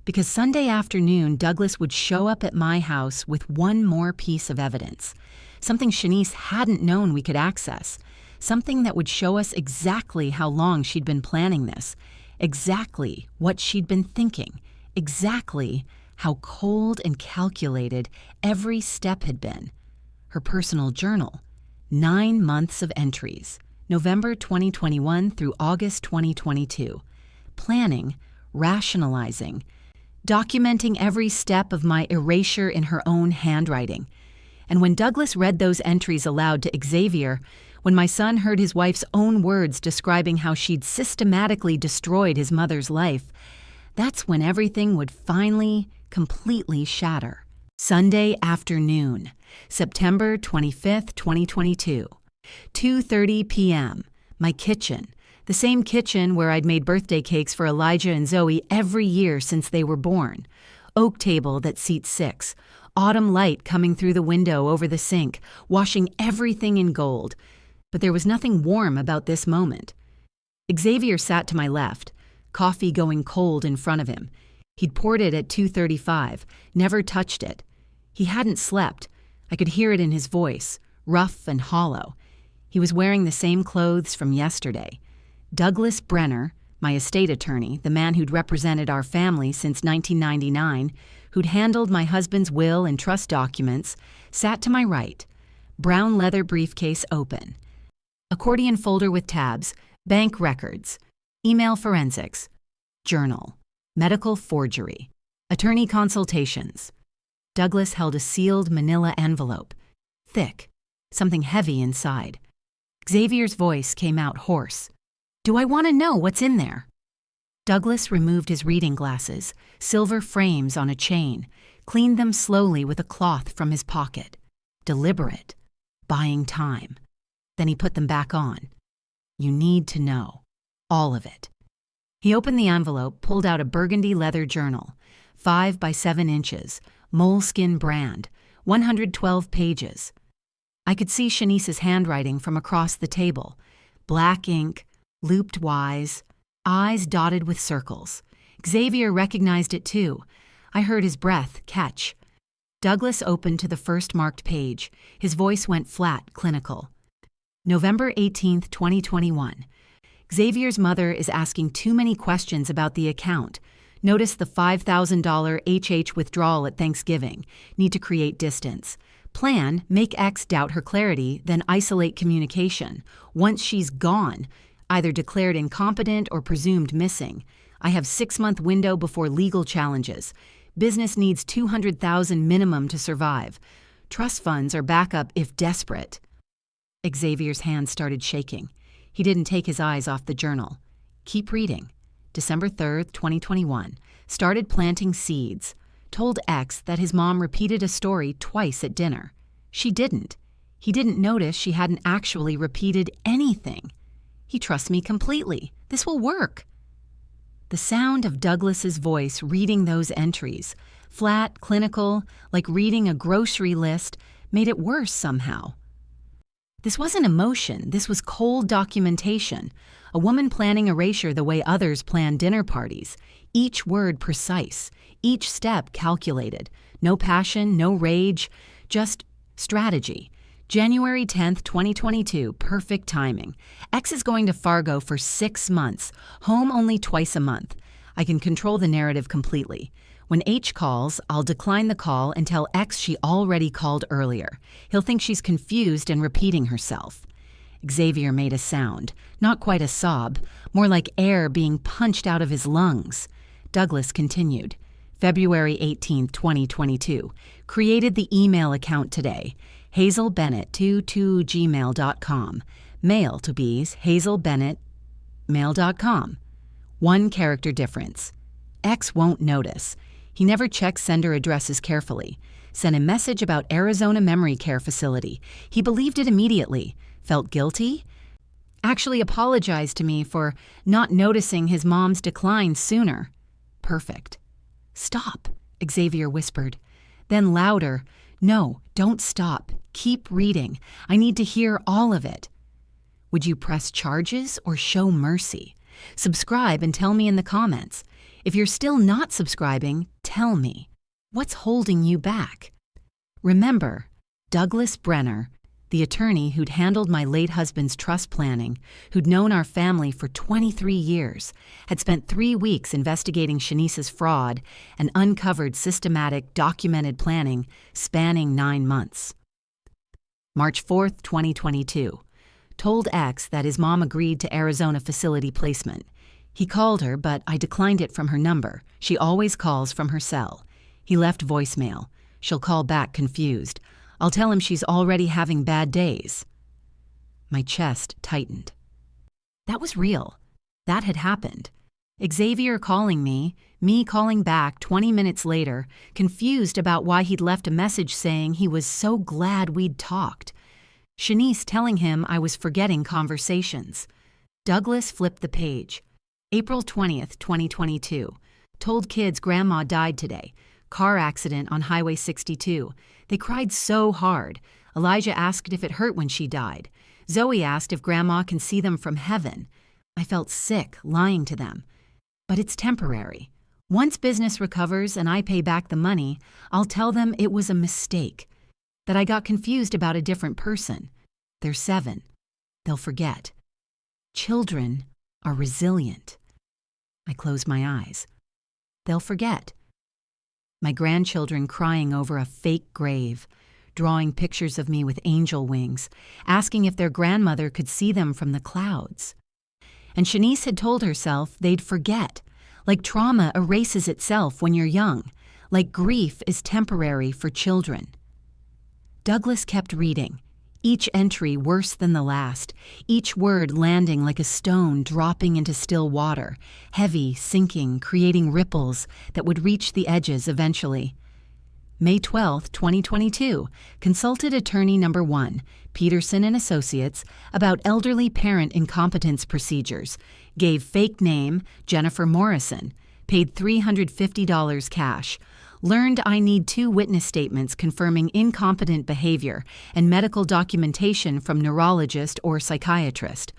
Because Sunday afternoon, Douglas would show up at my house with one more piece of evidence, something Shanice hadn't known we could access, something that would show us exactly how long she'd been planning this, exactly what she'd been thinking, exactly how cold and calculated every step had been. Her personal journal, 9 months of entries, November 2021 through August 2022, planning, rationalizing, documenting every step of my erasure in her own handwriting. And when Douglas read those entries aloud to Xavier, when my son heard his wife's own words describing how she'd systematically destroyed his mother's life, that's when everything would finally, completely shatter. Sunday afternoon, September 25th, 2022, 2:30 p.m., my kitchen, the same kitchen where I'd made birthday cakes for Elijah and Zoe every year since they were born. Oak table that seats 6, autumn light coming through the window over the sink, washing everything in gold. But there was nothing warm about this moment. Xavier sat to my left, coffee going cold in front of him. He'd poured it at 2:35, never touched it. He hadn't slept. I could hear it in his voice, rough and hollow. He was wearing the same clothes from yesterday. Douglas Brenner, my estate attorney, the man who'd represented our family since 1999, who'd handled my husband's will and trust documents, sat to my right, brown leather briefcase open. Accordion folder with tabs, bank records, email forensics, journal, medical forgery, attorney consultations. Douglas held a sealed manila envelope, thick, something heavy inside. Xavier's voice came out hoarse. "Do I want to know what's in there?" Douglas removed his reading glasses, silver frames on a chain, cleaned them slowly with a cloth from his pocket. Deliberate, buying time. Then he put them back on. "You need to know. All of it." He opened the envelope, pulled out a burgundy leather journal, 5 by 7 inches, moleskin brand, 112 pages. I could see Shanice's handwriting from across the table. Black ink, looped Y's, eyes dotted with circles. Xavier recognized it too. I heard his breath catch. Douglas opened to the first marked page. His voice went flat, clinical. November 18th, 2021. Xavier's mother is asking too many questions about the account. Notice the $5,000 HH withdrawal at Thanksgiving. Need to create distance. Plan, make X doubt her clarity, then isolate communication. Once she's gone, either declared incompetent or presumed missing. I have 6-month window before legal challenges. Business needs $200,000 minimum to survive. Trust funds are backup if desperate. Xavier's hand started shaking. He didn't take his eyes off the journal. Keep reading. December 3rd, 2021. Started planting seeds. Told X that his mom repeated a story twice at dinner. She didn't. He didn't notice she hadn't actually repeated anything. He trusts me completely. This will work. The sound of Douglas's voice reading those entries, flat, clinical, like reading a grocery list, made it worse somehow. This wasn't emotion, this was cold documentation. A woman planning erasure the way others plan dinner parties. Each word precise, each step calculated. No passion, no rage, just strategy. January 10th, 2022, perfect timing. X is going to Fargo for 6 months, home only twice a month. I can control the narrative completely. When H calls, I'll decline the call and tell X she already called earlier. He'll think she's confused and repeating herself. Xavier made a sound, not quite a sob, more like air being punched out of his lungs. Douglas continued. February 18, 2022. Created the email account today. hazelbennett22gmail.com. Mail to bees, hazelbennett@mail.com. One character difference. X won't notice. He never checks sender addresses carefully. Sent a message about Arizona Memory Care Facility. He believed it immediately. Felt guilty? Actually apologized to me for not noticing his mom's decline sooner. Perfect. Stop, Xavier whispered. Then louder, no, don't stop. Keep reading. I need to hear all of it. Would you press charges or show mercy? Subscribe and tell me in the comments. If you're still not subscribing, tell me. What's holding you back? Remember, Douglas Brenner, the attorney who'd handled my late husband's trust planning, who'd known our family for 23 years, had spent 3 weeks investigating Shanice's fraud and uncovered systematic, documented planning spanning 9 months. March 4th, 2022. Told X that his mom agreed to Arizona facility placement. He called her, but I declined it from her number. She always calls from her cell. He left voicemail. She'll call back confused. I'll tell him she's already having bad days. My chest tightened. That was real. That had happened. Xavier calling me calling back 20 minutes later, confused about why he'd left a message saying he was so glad we'd talked. Shanice telling him I was forgetting conversations. Douglas flipped the page. April 20th, 2022. Told kids grandma died today. Car accident on Highway 62. They cried so hard. Elijah asked if it hurt when she died. Zoe asked if grandma can see them from heaven. I felt sick lying to them. But it's temporary. Once business recovers and I pay back the money, I'll tell them it was a mistake. That I got confused about a different person. They're 7. They'll forget. Children are resilient. I close my eyes. They'll forget. My grandchildren crying over a fake grave, drawing pictures of me with angel wings, asking if their grandmother could see them from the clouds. And Shanice had told herself they'd forget, like trauma erases itself when you're young, like grief is temporary for children. Douglas kept reading, each entry worse than the last, each word landing like a stone dropping into still water, heavy, sinking, creating ripples that would reach the edges eventually. May 12, 2022, consulted attorney number 1, Peterson and Associates, about elderly parent incompetence procedures, gave fake name Jennifer Morrison, paid $350 cash, learned I need 2 witness statements confirming incompetent behavior and medical documentation from neurologist or psychiatrist.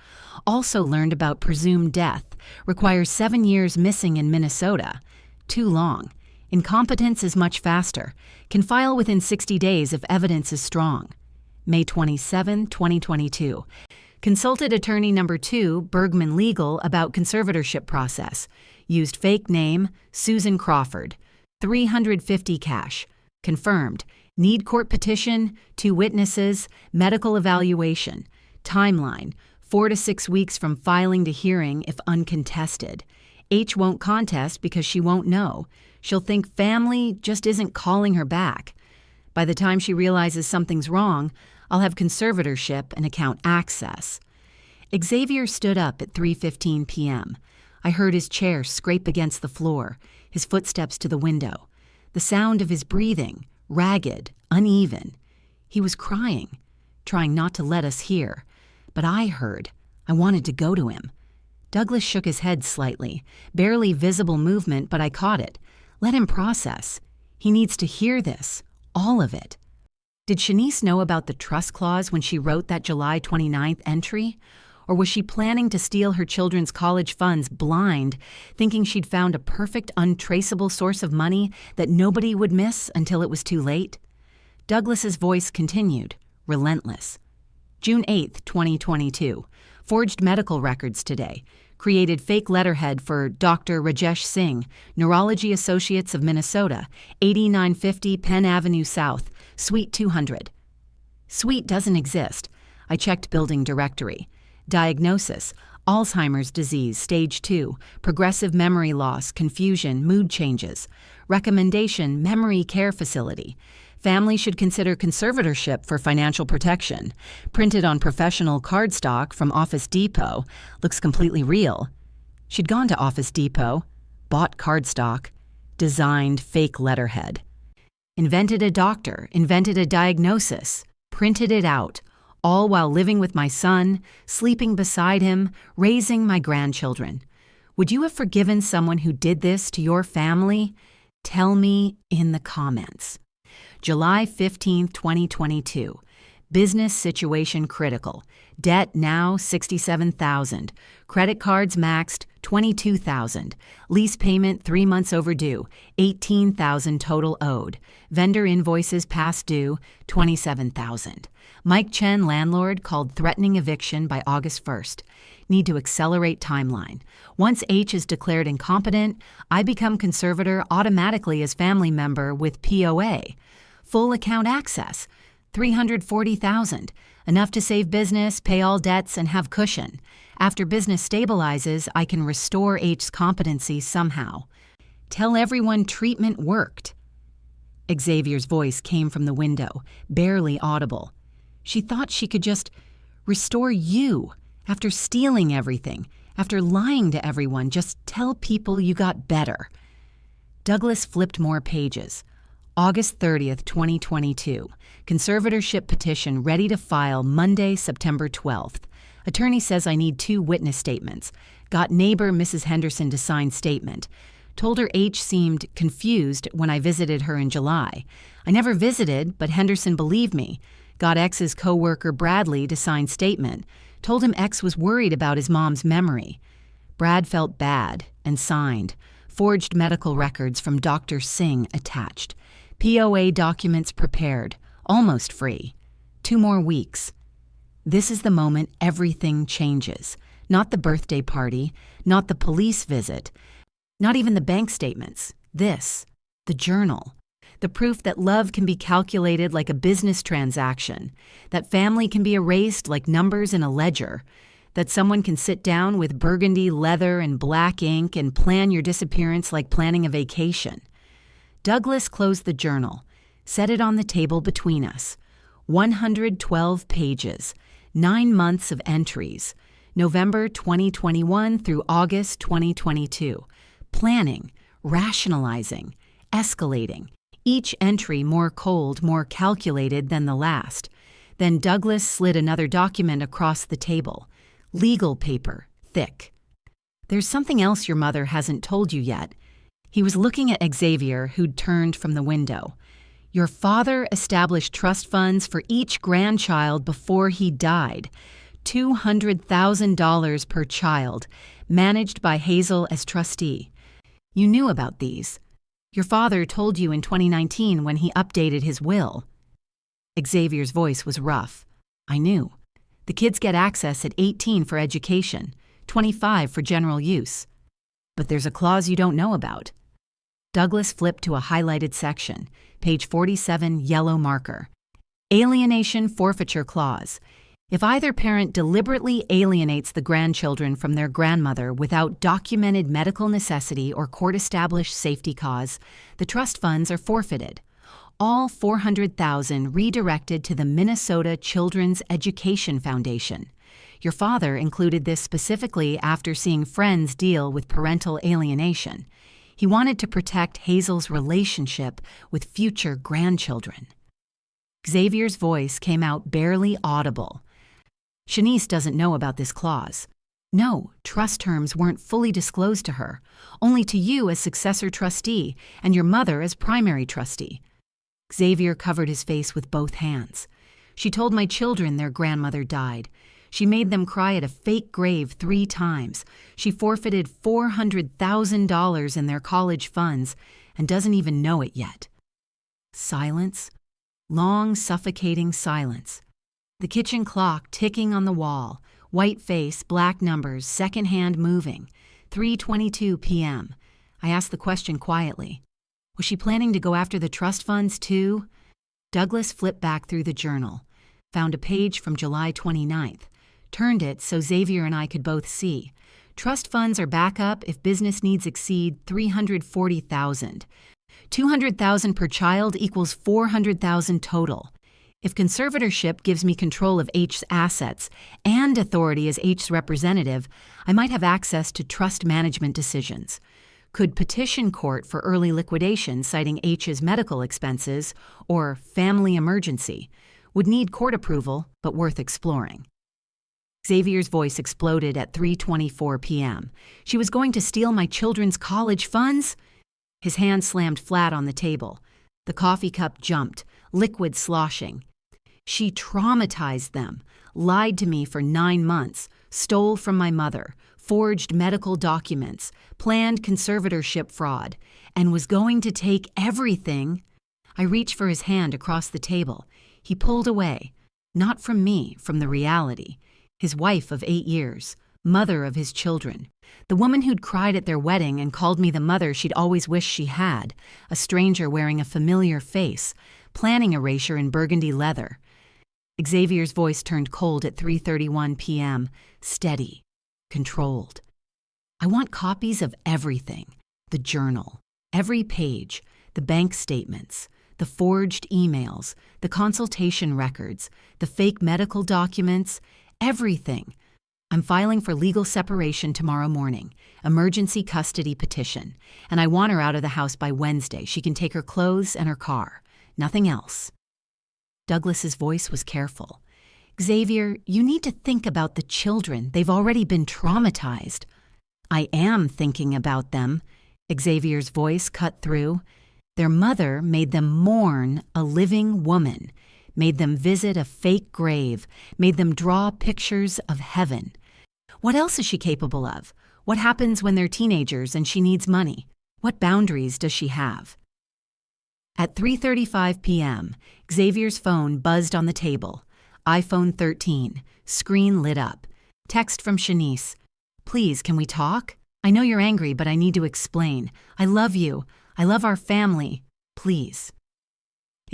Also learned about presumed death, requires 7 years missing in Minnesota. Too long. Incompetence is much faster. Can file within 60 days if evidence is strong. May 27, 2022. Consulted attorney number 2, Bergman Legal, about conservatorship process. Used fake name, Susan Crawford. $350 cash. Confirmed. Need court petition, 2 witnesses, medical evaluation. Timeline, 4 to 6 weeks from filing to hearing if uncontested. H won't contest because she won't know. She'll think family just isn't calling her back. By the time she realizes something's wrong, I'll have conservatorship and account access. Xavier stood up at 3:15 p.m. I heard his chair scrape against the floor, his footsteps to the window, the sound of his breathing, ragged, uneven. He was crying, trying not to let us hear. But I heard. I wanted to go to him. Douglas shook his head slightly, barely visible movement, but I caught it. Let him process. He needs to hear this, all of it. Did Shanice know about the trust clause when she wrote that July 29th entry? Or was she planning to steal her children's college funds blind, thinking she'd found a perfect, untraceable source of money that nobody would miss until it was too late? Douglas's voice continued, relentless. June 8th, 2022. Forged medical records today. Created fake letterhead for Dr. Rajesh Singh, Neurology Associates of Minnesota, 8950 Penn Avenue South, Suite 200. Suite doesn't exist. I checked building directory. Diagnosis, Alzheimer's disease, stage 2, progressive memory loss, confusion, mood changes. Recommendation, memory care facility. Family should consider conservatorship for financial protection. Printed on professional cardstock from Office Depot. Looks completely real. She'd gone to Office Depot, bought cardstock, designed fake letterhead. Invented a doctor, invented a diagnosis, printed it out, all while living with my son, sleeping beside him, raising my grandchildren. Would you have forgiven someone who did this to your family? Tell me in the comments. July 15, 2022. Business situation critical. Debt now $67,000. Credit cards maxed $22,000. Lease payment 3 months overdue. $18,000 total owed. Vendor invoices past due $27,000. Mike Chen, landlord, called threatening eviction by August 1st. Need to accelerate timeline. Once H is declared incompetent, I become conservator automatically as family member with POA. Full account access, $340,000, enough to save business, pay all debts, and have cushion. After business stabilizes, I can restore H's competency somehow. Tell everyone treatment worked. Xavier's voice came from the window, barely audible. She thought she could just restore you after stealing everything, after lying to everyone. Just tell people you got better. Douglas flipped more pages. August 30th, 2022. Conservatorship petition ready to file Monday, September 12th. Attorney says I need 2 witness statements. Got neighbor Mrs. Henderson to sign statement. Told her H seemed confused when I visited her in July. I never visited, but Henderson believed me. Got X's co-worker Bradley to sign statement. Told him X was worried about his mom's memory. Brad felt bad and signed. Forged medical records from Dr. Singh attached. POA documents prepared, almost free. 2 more weeks. This is the moment everything changes. Not the birthday party, not the police visit, not even the bank statements. This, the journal. The proof that love can be calculated like a business transaction, that family can be erased like numbers in a ledger, that someone can sit down with burgundy leather and black ink and plan your disappearance like planning a vacation. Douglas closed the journal, set it on the table between us. 112 pages, 9 months of entries, November 2021 through August 2022. Planning, rationalizing, escalating. Each entry more cold, more calculated than the last. Then Douglas slid another document across the table. Legal paper, thick. There's something else your mother hasn't told you yet. He was looking at Xavier, who'd turned from the window. Your father established trust funds for each grandchild before he died. $200,000 per child, managed by Hazel as trustee. You knew about these. Your father told you in 2019 when he updated his will. Xavier's voice was rough. I knew. The kids get access at 18 for education, 25 for general use. But there's a clause you don't know about. Douglas flipped to a highlighted section, page 47, yellow marker. Alienation forfeiture clause. If either parent deliberately alienates the grandchildren from their grandmother without documented medical necessity or court-established safety cause, the trust funds are forfeited. All $400,000 redirected to the Minnesota Children's Education Foundation. Your father included this specifically after seeing friends deal with parental alienation. He wanted to protect Hazel's relationship with future grandchildren. Xavier's voice came out barely audible. Shanice doesn't know about this clause. No, trust terms weren't fully disclosed to her, only to you as successor trustee and your mother as primary trustee. Xavier covered his face with both hands. She told my children their grandmother died. She made them cry at a fake grave 3 times. She forfeited $400,000 in their college funds and doesn't even know it yet. Silence. Long, suffocating silence. The kitchen clock ticking on the wall. White face, black numbers, second hand moving. 3:22 p.m. I asked the question quietly. Was she planning to go after the trust funds too? Douglas flipped back through the journal. Found a page from July 29th. turned it so Xavier and I could both see. Trust funds are back up if business needs exceed $340,000. $200,000 per child equals $400,000 total. If conservatorship gives me control of H's assets and authority as H's representative, I might have access to trust management decisions. Could petition court for early liquidation citing H's medical expenses or family emergency. Would need court approval, but worth exploring. Xavier's voice exploded at 3:24 p.m. She was going to steal my children's college funds? His hand slammed flat on the table. The coffee cup jumped, liquid sloshing. She traumatized them, lied to me for 9 months, stole from my mother, forged medical documents, planned conservatorship fraud, and was going to take everything. I reached for his hand across the table. He pulled away, not from me, from the reality. His wife of 8 years, mother of his children, the woman who'd cried at their wedding and called me the mother she'd always wished she had, a stranger wearing a familiar face, planning erasure in burgundy leather. Xavier's voice turned cold at 3:31 p.m., steady, controlled. I want copies of everything, the journal, every page, the bank statements, the forged emails, the consultation records, the fake medical documents, everything. I'm filing for legal separation tomorrow morning, emergency custody petition, and I want her out of the house by Wednesday. She can take her clothes and her car, nothing else. Douglas's voice was careful. Xavier, you need to think about the children. They've already been traumatized. I am thinking about them. Xavier's voice cut through. Their mother made them mourn a living woman, made them visit a fake grave, made them draw pictures of heaven. What else is she capable of? What happens when they're teenagers and she needs money? What boundaries does she have? At 3:35 p.m., Xavier's phone buzzed on the table. iPhone 13. Screen lit up. Text from Shanice. Please, can we talk? I know you're angry, but I need to explain. I love you. I love our family. Please.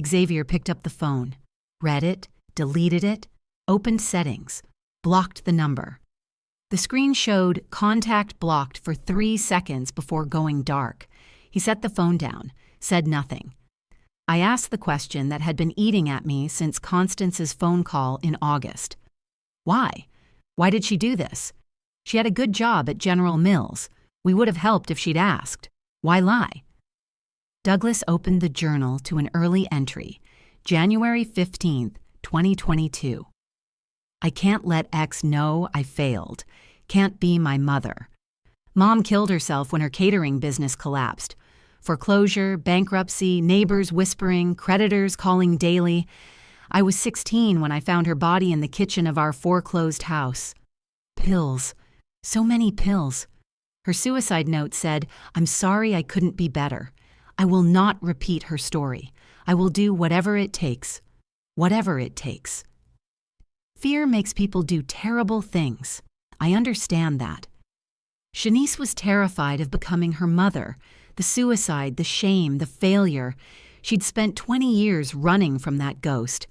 Xavier picked up the phone, read it, deleted it, opened settings, blocked the number. The screen showed contact blocked for 3 seconds before going dark. He set the phone down, said nothing. I asked the question that had been eating at me since Constance's phone call in August. Why? Why did she do this? She had a good job at General Mills. We would have helped if she'd asked. Why lie? Douglas opened the journal to an early entry, January 15th, 2022. I can't let X know I failed. Can't be my mother. Mom killed herself when her catering business collapsed. Foreclosure, bankruptcy, neighbors whispering, creditors calling daily. I was 16 when I found her body in the kitchen of our foreclosed house. Pills. So many pills. Her suicide note said, I'm sorry I couldn't be better. I will not repeat her story. I will do whatever it takes. Whatever it takes. Fear makes people do terrible things. I understand that. Shanice was terrified of becoming her mother. The suicide, the shame, the failure. She'd spent 20 years running from that ghost.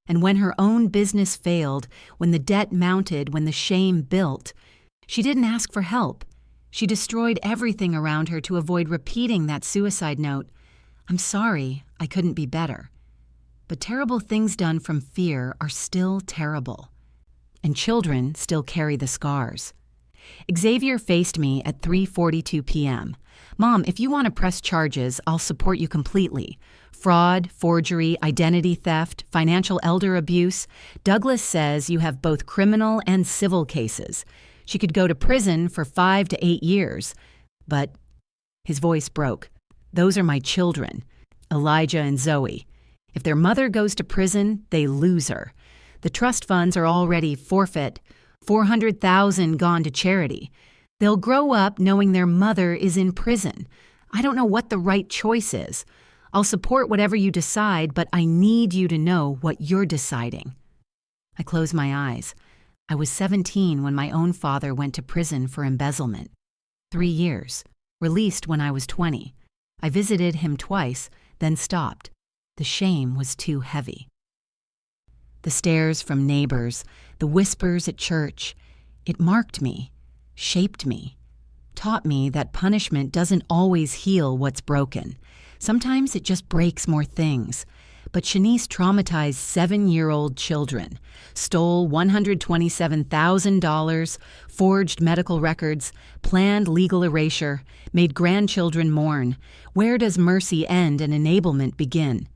And when her own business failed, when the debt mounted, when the shame built, she didn't ask for help. She destroyed everything around her to avoid repeating that suicide note. I'm sorry, I couldn't be better. But terrible things done from fear are still terrible. And children still carry the scars. Xavier faced me at 3:42 p.m. Mom, if you want to press charges, I'll support you completely. Fraud, forgery, identity theft, financial elder abuse. Douglas says you have both criminal and civil cases. She could go to prison for 5 to 8 years. But his voice broke. Those are my children, Elijah and Zoe. If their mother goes to prison, they lose her. The trust funds are already forfeit. $400,000 gone to charity. They'll grow up knowing their mother is in prison. I don't know what the right choice is. I'll support whatever you decide, but I need you to know what you're deciding. I closed my eyes. I was 17 when my own father went to prison for embezzlement. 3 years. Released when I was 20. I visited him twice, then stopped. The shame was too heavy. The stares from neighbors, the whispers at church. It marked me, shaped me, taught me that punishment doesn't always heal what's broken. Sometimes it just breaks more things. But Shanice traumatized 7-year-old children, stole $127,000, forged medical records, planned legal erasure, made grandchildren mourn. Where does mercy end and enablement begin?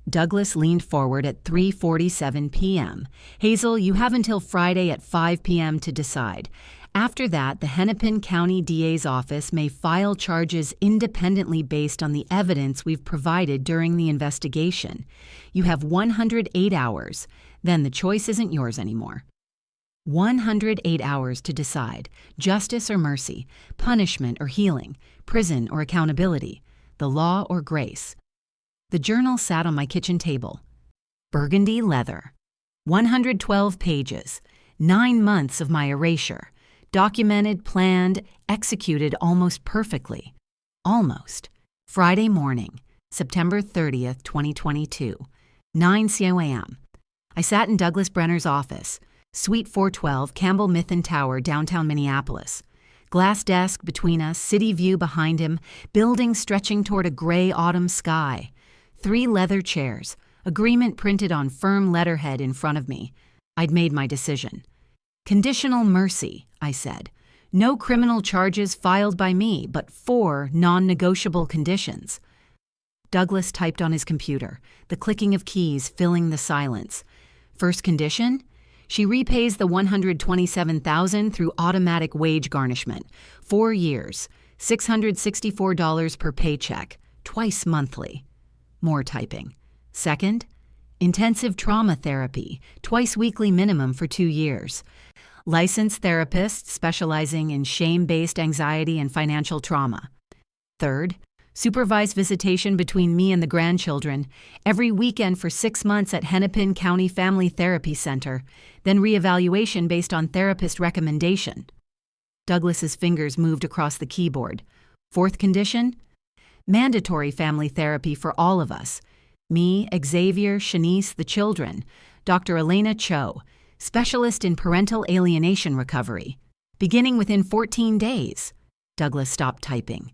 Douglas leaned forward at 3:47 p.m. Hazel, you have until Friday at 5 p.m. to decide. After that, the Hennepin County DA's office may file charges independently based on the evidence we've provided during the investigation. You have 108 hours. Then the choice isn't yours anymore. 108 hours to decide. Justice or mercy, punishment or healing, prison or accountability, the law or grace. The journal sat on my kitchen table. Burgundy leather. 112 pages. 9 months of my erasure. Documented, planned, executed almost perfectly. Almost. Friday morning, September 30th, 2022, 9 c.m. I sat in Douglas Brenner's office, Suite 412, Campbell Mithun Tower, downtown Minneapolis. Glass desk between us, city view behind him, building stretching toward a gray autumn sky. 3 leather chairs, agreement printed on firm letterhead in front of me. I'd made my decision. Conditional mercy, I said. No criminal charges filed by me, but 4 non-negotiable conditions. Douglas typed on his computer, the clicking of keys filling the silence. First condition? She repays the $127,000 through automatic wage garnishment. 4 years, $664 per paycheck, twice monthly. More typing. Second, intensive trauma therapy, twice weekly minimum for 2 years. Licensed therapist specializing in shame-based anxiety and financial trauma. Third, supervised visitation between me and the grandchildren, every weekend for 6 months at Hennepin County Family Therapy Center, then reevaluation based on therapist recommendation. Douglas's fingers moved across the keyboard. Fourth condition? Mandatory family therapy for all of us. Me, Xavier, Shanice, the children. Dr. Elena Cho, specialist in parental alienation recovery. Beginning within 14 days. Douglas stopped typing.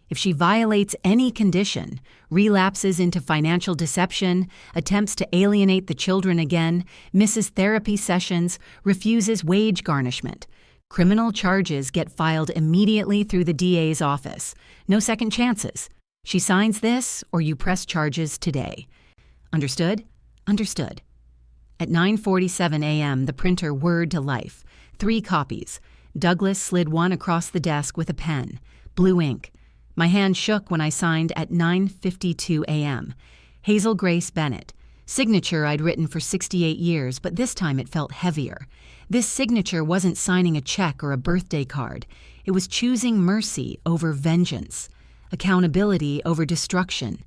If she violates any condition, relapses into financial deception, attempts to alienate the children again, misses therapy sessions, refuses wage garnishment, criminal charges get filed immediately through the DA's office. No second chances. She signs this, or you press charges today. Understood? Understood. At 9:47 a.m., the printer whirred to life. 3 copies. Douglas slid one across the desk with a pen. Blue ink. My hand shook when I signed at 9:52 a.m. Hazel Grace Bennett. Signature I'd written for 68 years, but this time it felt heavier. This signature wasn't signing a check or a birthday card. It was choosing mercy over vengeance, accountability over destruction.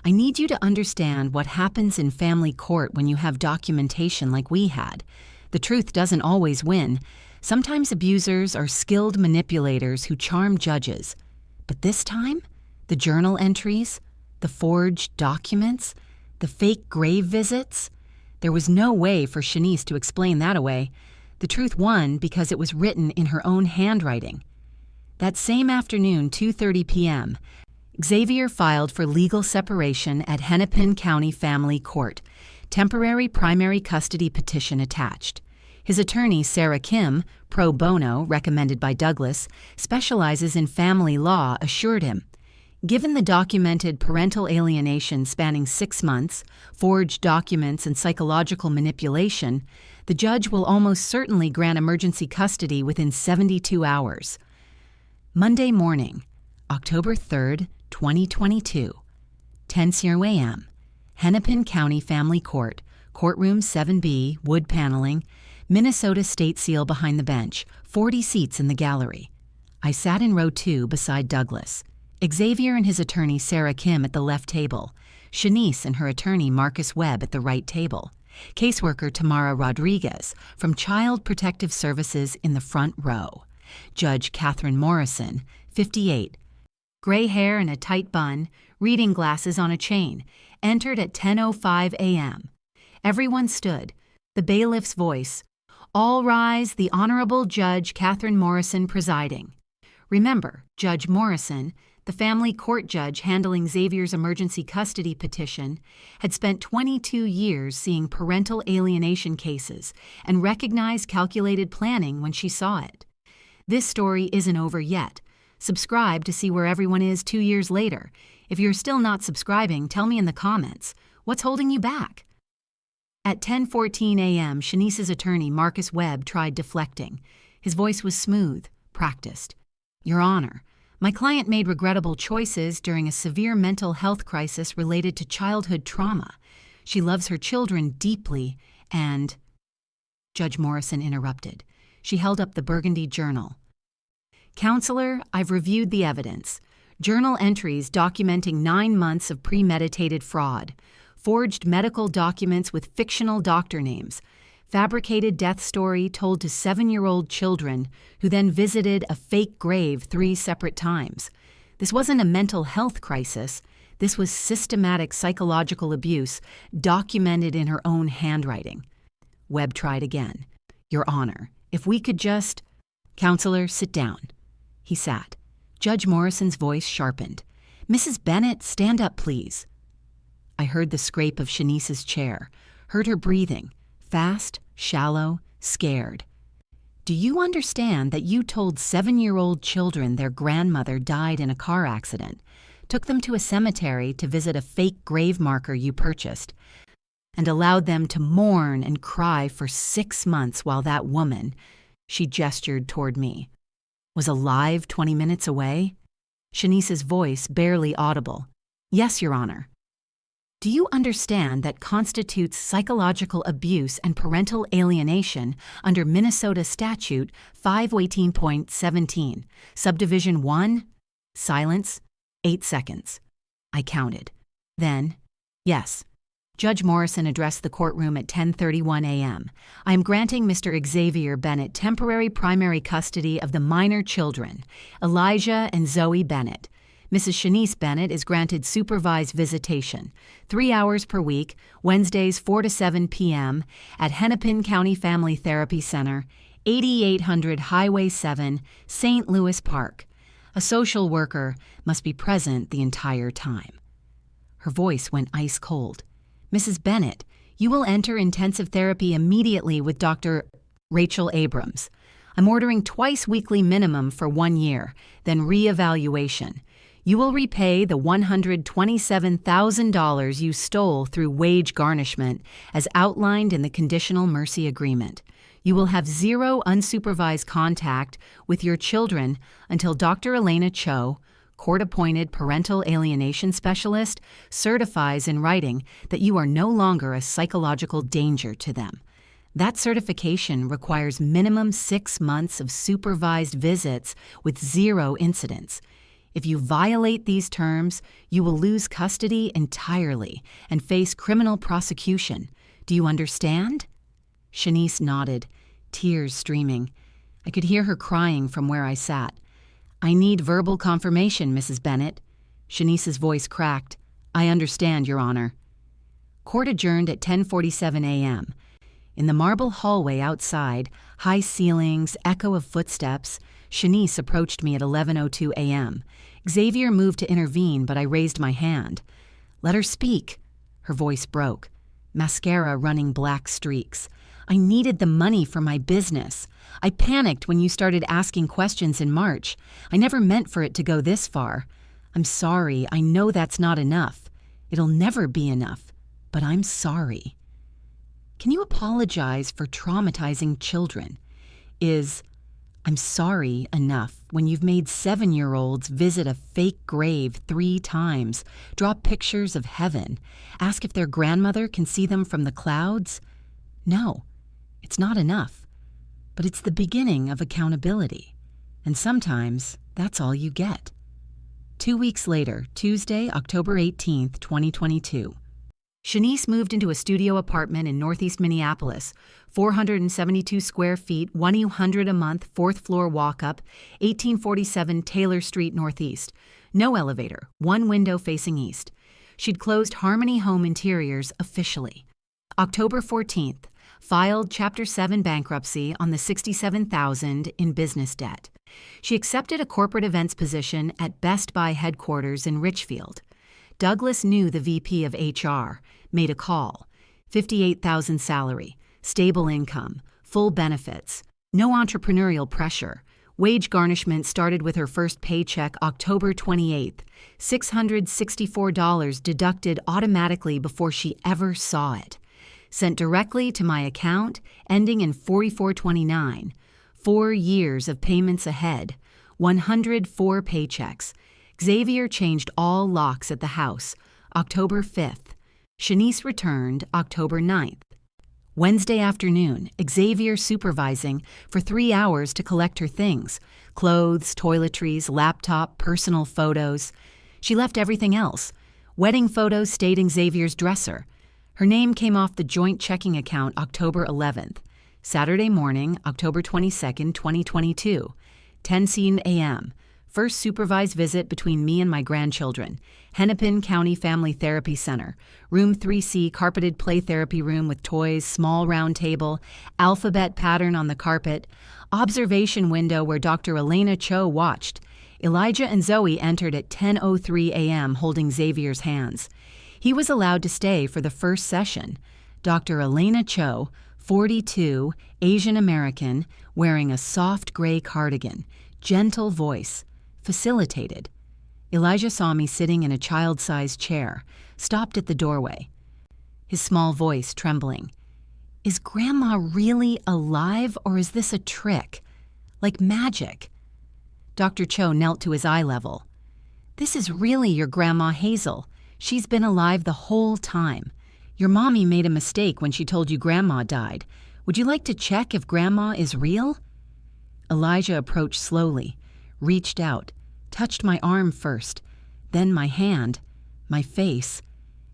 I need you to understand what happens in family court when you have documentation like we had. The truth doesn't always win. Sometimes abusers are skilled manipulators who charm judges. But this time, the journal entries, the forged documents, the fake grave visits, there was no way for Shanice to explain that away. The truth won because it was written in her own handwriting. That same afternoon, 2:30 p.m., Xavier filed for legal separation at Hennepin County Family Court. Temporary primary custody petition attached. His attorney, Sarah Kim, pro bono, recommended by Douglas, specializes in family law, assured him, given the documented parental alienation spanning 6 months, forged documents, and psychological manipulation, the judge will almost certainly grant emergency custody within 72 hours. Monday morning, October 3rd, 2022, 10:00 a.m., Hennepin County Family Court, courtroom 7B, wood paneling, Minnesota state seal behind the bench, 40 seats in the gallery. I sat in row 2 beside Douglas. Xavier and his attorney Sarah Kim at the left table, Shanice and her attorney Marcus Webb at the right table, caseworker Tamara Rodriguez from Child Protective Services in the front row, Judge Catherine Morrison, 58, gray hair and a tight bun, reading glasses on a chain, entered at 10:05 a.m. Everyone stood, The bailiff's voice. All rise, the Honorable Judge Catherine Morrison presiding. Remember, Judge Morrison, the family court judge handling Xavier's emergency custody petition, had spent 22 years seeing parental alienation cases and recognized calculated planning when she saw it. This story isn't over yet. Subscribe to see where everyone is 2 years later. If you're still not subscribing, tell me in the comments. What's holding you back? At 10:14 a.m., Shanice's attorney, Marcus Webb, tried deflecting. His voice was smooth, practiced. Your Honor, my client made regrettable choices during a severe mental health crisis related to childhood trauma. She loves her children deeply and... Judge Morrison interrupted. She held up the burgundy journal. Counselor, I've reviewed the evidence. Journal entries documenting 9 months of premeditated fraud, forged medical documents with fictional doctor names, fabricated death story told to 7-year-old children who then visited a fake grave 3 separate times. This wasn't a mental health crisis. This was systematic psychological abuse documented in her own handwriting. Webb tried again. Your Honor, if we could just... Counselor, sit down. He sat. Judge Morrison's voice sharpened. Mrs. Bennett, stand up, please. I heard the scrape of Shanice's chair, heard her breathing, fast, shallow, scared. Do you understand that you told 7-year-old children their grandmother died in a car accident, took them to a cemetery to visit a fake grave marker you purchased, and allowed them to mourn and cry for 6 months while that woman, she gestured toward me, was alive 20 minutes away? Shanice's voice barely audible. Yes, Your Honor. Do you understand that constitutes psychological abuse and parental alienation under Minnesota Statute 518.17, Subdivision 1? Silence. 8 seconds. I counted. Then, yes. Judge Morrison addressed the courtroom at 10:31 a.m. I am granting Mr. Xavier Bennett temporary primary custody of the minor children, Elijah and Zoe Bennett. Mrs. Shanice Bennett is granted supervised visitation, 3 hours per week, Wednesdays 4 to 7 p.m. at Hennepin County Family Therapy Center, 8800 Highway 7, St. Louis Park. A social worker must be present the entire time. Her voice went ice cold. Mrs. Bennett, you will enter intensive therapy immediately with Dr. Rachel Abrams. I'm ordering twice weekly minimum for 1 year, then reevaluation. You will repay the $127,000 you stole through wage garnishment as outlined in the Conditional Mercy Agreement. You will have 0 unsupervised contact with your children until Dr. Elena Cho, court-appointed parental alienation specialist, certifies in writing that you are no longer a psychological danger to them. That certification requires minimum 6 months of supervised visits with 0 incidents. If you violate these terms, you will lose custody entirely and face criminal prosecution. Do you understand? Shanice nodded, tears streaming. I could hear her crying from where I sat. I need verbal confirmation, Mrs. Bennett. Shanice's voice cracked. I understand, Your Honor. Court adjourned at 10:47 a.m. In the marble hallway outside, high ceilings, echo of footsteps, Shanice approached me at 11:02 a.m. Xavier moved to intervene, but I raised my hand. Let her speak. Her voice broke, mascara running black streaks. I needed the money for my business. I panicked when you started asking questions in March. I never meant for it to go this far. I'm sorry. I know that's not enough. It'll never be enough, but I'm sorry. Can you apologize for traumatizing children? Is I'm sorry enough when you've made 7-year-olds visit a fake grave 3 times, draw pictures of heaven, ask if their grandmother can see them from the clouds? No, it's not enough. But it's the beginning of accountability. And sometimes that's all you get. 2 weeks later, Tuesday, October 18th, 2022. Shanice moved into a studio apartment in northeast Minneapolis, 472 square feet, $1,800 a month, 4th floor walk-up, 1847 Taylor Street Northeast. No elevator, 1 window facing east. She'd closed Harmony Home Interiors officially. October 14th, filed Chapter 7 bankruptcy on the $67,000 in business debt. She accepted a corporate events position at Best Buy headquarters in Richfield. Douglas knew the VP of HR, made a call. $58,000 salary, stable income, full benefits, no entrepreneurial pressure. Wage garnishment started with her first paycheck October 28th, $664 deducted automatically before she ever saw it. Sent directly to my account, ending in 4429. 4 years of payments ahead, 104 paychecks. Xavier changed all locks at the house, October 5th. Shanice returned October 9th. Wednesday afternoon, Xavier supervising for 3 hours to collect her things, clothes, toiletries, laptop, personal photos. She left everything else. Wedding photos stayed in Xavier's dresser. Her name came off the joint checking account October 11th. Saturday morning, October 22nd, 2022, 10:10 a.m., first supervised visit between me and my grandchildren, Hennepin County Family Therapy Center, Room 3C, carpeted play therapy room with toys, small round table, alphabet pattern on the carpet, observation window where Dr. Elena Cho watched. Elijah and Zoe entered at 10:03 a.m. holding Xavier's hands. He was allowed to stay for the first session. Dr. Elena Cho, 42, Asian American, wearing a soft gray cardigan, gentle voice, facilitated. Elijah saw me sitting in a child-sized chair, stopped at the doorway. His small voice trembling. Is Grandma really alive, or is this a trick? Like magic? Dr. Cho knelt to his eye level. This is really your Grandma Hazel. She's been alive the whole time. Your mommy made a mistake when she told you Grandma died. Would you like to check if Grandma is real? Elijah approached slowly, reached out, touched my arm first, then my hand, my face.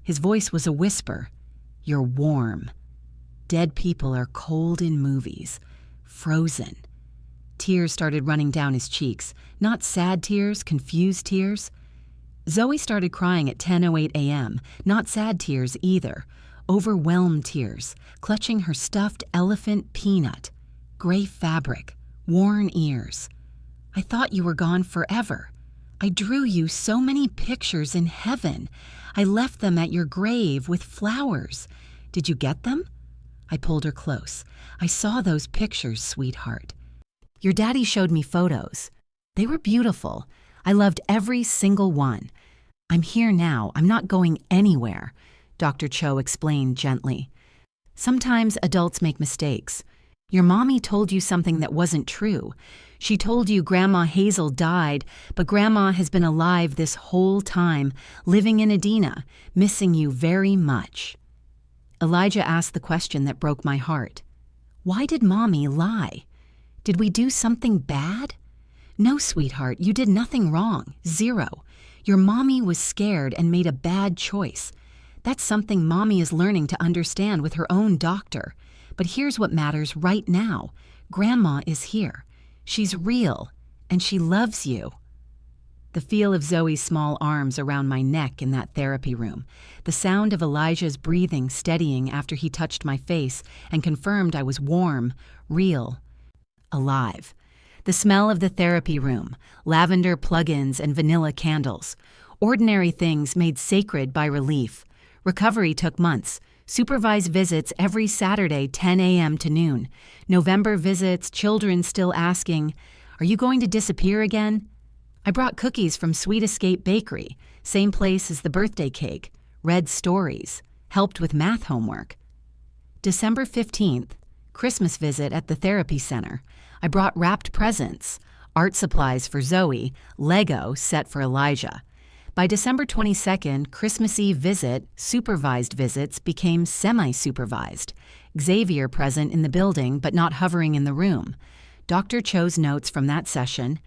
His voice was a whisper. You're warm. Dead people are cold in movies, frozen. Tears started running down his cheeks, not sad tears, confused tears. Zoe started crying at 10:08 a.m., not sad tears either, overwhelmed tears, clutching her stuffed elephant Peanut, gray fabric, worn ears. I thought you were gone forever. I drew you so many pictures in heaven. I left them at your grave with flowers. Did you get them? I pulled her close. I saw those pictures, sweetheart. Your daddy showed me photos. They were beautiful. I loved every single one. I'm here now. I'm not going anywhere, Dr. Cho explained gently. Sometimes adults make mistakes. Your mommy told you something that wasn't true. She told you Grandma Hazel died, but Grandma has been alive this whole time, living in Edina, missing you very much. Elijah asked the question that broke my heart. Why did Mommy lie? Did we do something bad? No, sweetheart, you did nothing wrong. Zero. Your mommy was scared and made a bad choice. That's something Mommy is learning to understand with her own doctor. But here's what matters right now. Grandma is here. She's real, and she loves you. The feel of Zoe's small arms around my neck in that therapy room, the sound of Elijah's breathing steadying after he touched my face and confirmed I was warm, real, alive. The smell of the therapy room, lavender plug-ins and vanilla candles. Ordinary things made sacred by relief. Recovery took months. Supervised visits every Saturday, 10 a.m. to noon. November visits, children still asking, "Are you going to disappear again?" I brought cookies from Sweet Escape Bakery, same place as the birthday cake. Read stories. Helped with math homework. December 15th, Christmas visit at the therapy center. I brought wrapped presents, art supplies for Zoe, Lego set for Elijah. By December 22nd, Christmas Eve visit, supervised visits became semi-supervised. Xavier present in the building but not hovering in the room. Dr. Cho's notes from that session.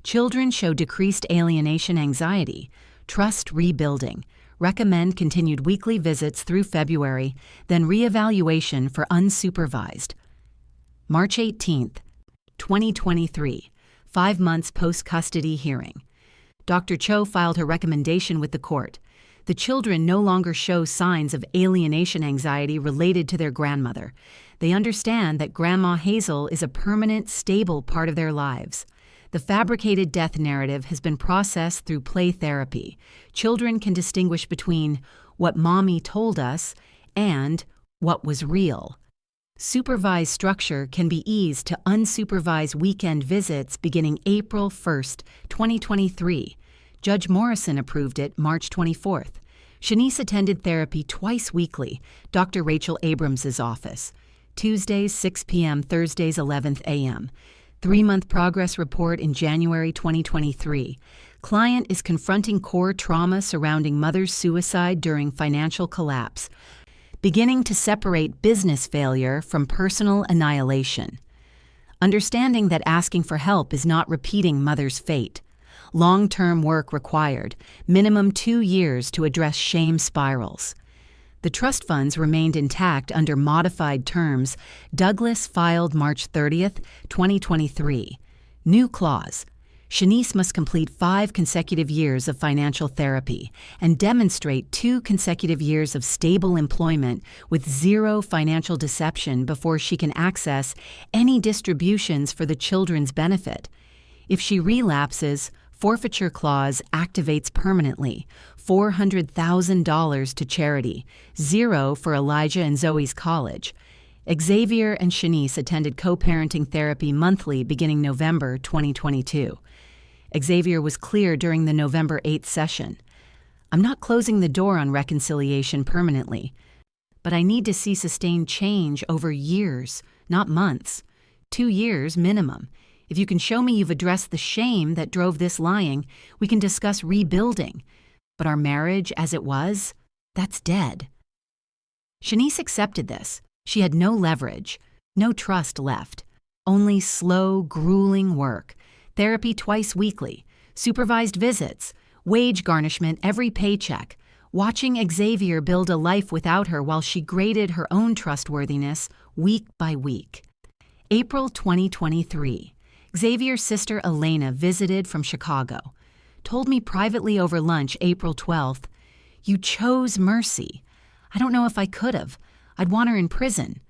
Children show decreased alienation anxiety. Trust rebuilding. Recommend continued weekly visits through February, then reevaluation for unsupervised. March 18th, 2023, 5 months post-custody hearing. Dr. Cho filed her recommendation with the court. The children no longer show signs of alienation anxiety related to their grandmother. They understand that Grandma Hazel is a permanent, stable part of their lives. The fabricated death narrative has been processed through play therapy. Children can distinguish between what Mommy told us and what was real. Supervised structure can be eased to unsupervised weekend visits beginning April 1st, 2023. Judge Morrison approved it March 24th. Shanice attended therapy twice weekly, Dr. Rachel Abrams' office. Tuesdays 6 p.m., Thursdays 11 a.m. 3-month progress report in January 2023. Client is confronting core trauma surrounding mother's suicide during financial collapse, beginning to separate business failure from personal annihilation. Understanding that asking for help is not repeating mother's fate. Long-term work required, minimum 2 years to address shame spirals. The trust funds remained intact under modified terms. Douglas filed March 30th, 2023. New clause. Shanice must complete 5 consecutive years of financial therapy and demonstrate 2 consecutive years of stable employment with 0 financial deception before she can access any distributions for the children's benefit. If she relapses, forfeiture clause activates permanently, $400,000 to charity, 0 for Elijah and Zoe's college. Xavier and Shanice attended co-parenting therapy monthly beginning November 2022. Xavier was clear during the November 8th session. I'm not closing the door on reconciliation permanently, but I need to see sustained change over years, not months. 2 years minimum. If you can show me you've addressed the shame that drove this lying, we can discuss rebuilding. But our marriage as it was, that's dead. Shanice accepted this. She had no leverage, no trust left. Only slow, grueling work. Therapy twice weekly. Supervised visits. Wage garnishment every paycheck. Watching Xavier build a life without her while she graded her own trustworthiness week by week. April 2023. Xavier's sister Elena visited from Chicago. Told me privately over lunch April 12th, "You chose mercy. I don't know if I could have. I'd want her in prison."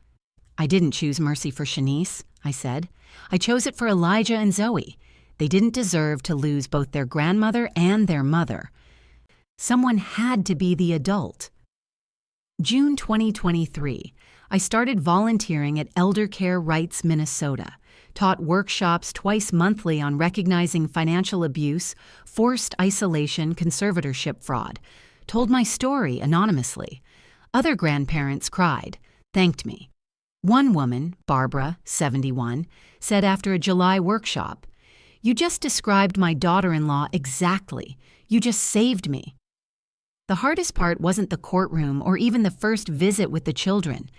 "I didn't choose mercy for Shanice," I said. "I chose it for Elijah and Zoe. They didn't deserve to lose both their grandmother and their mother. Someone had to be the adult." June 2023. I started volunteering at Elder Care Rights, Minnesota. Taught workshops twice monthly on recognizing financial abuse, forced isolation, conservatorship fraud. Told my story anonymously. Other grandparents cried, thanked me. One woman, Barbara, 71, said after a July workshop, "You just described my daughter-in-law exactly. You just saved me." The hardest part wasn't the courtroom or even the first visit with the children.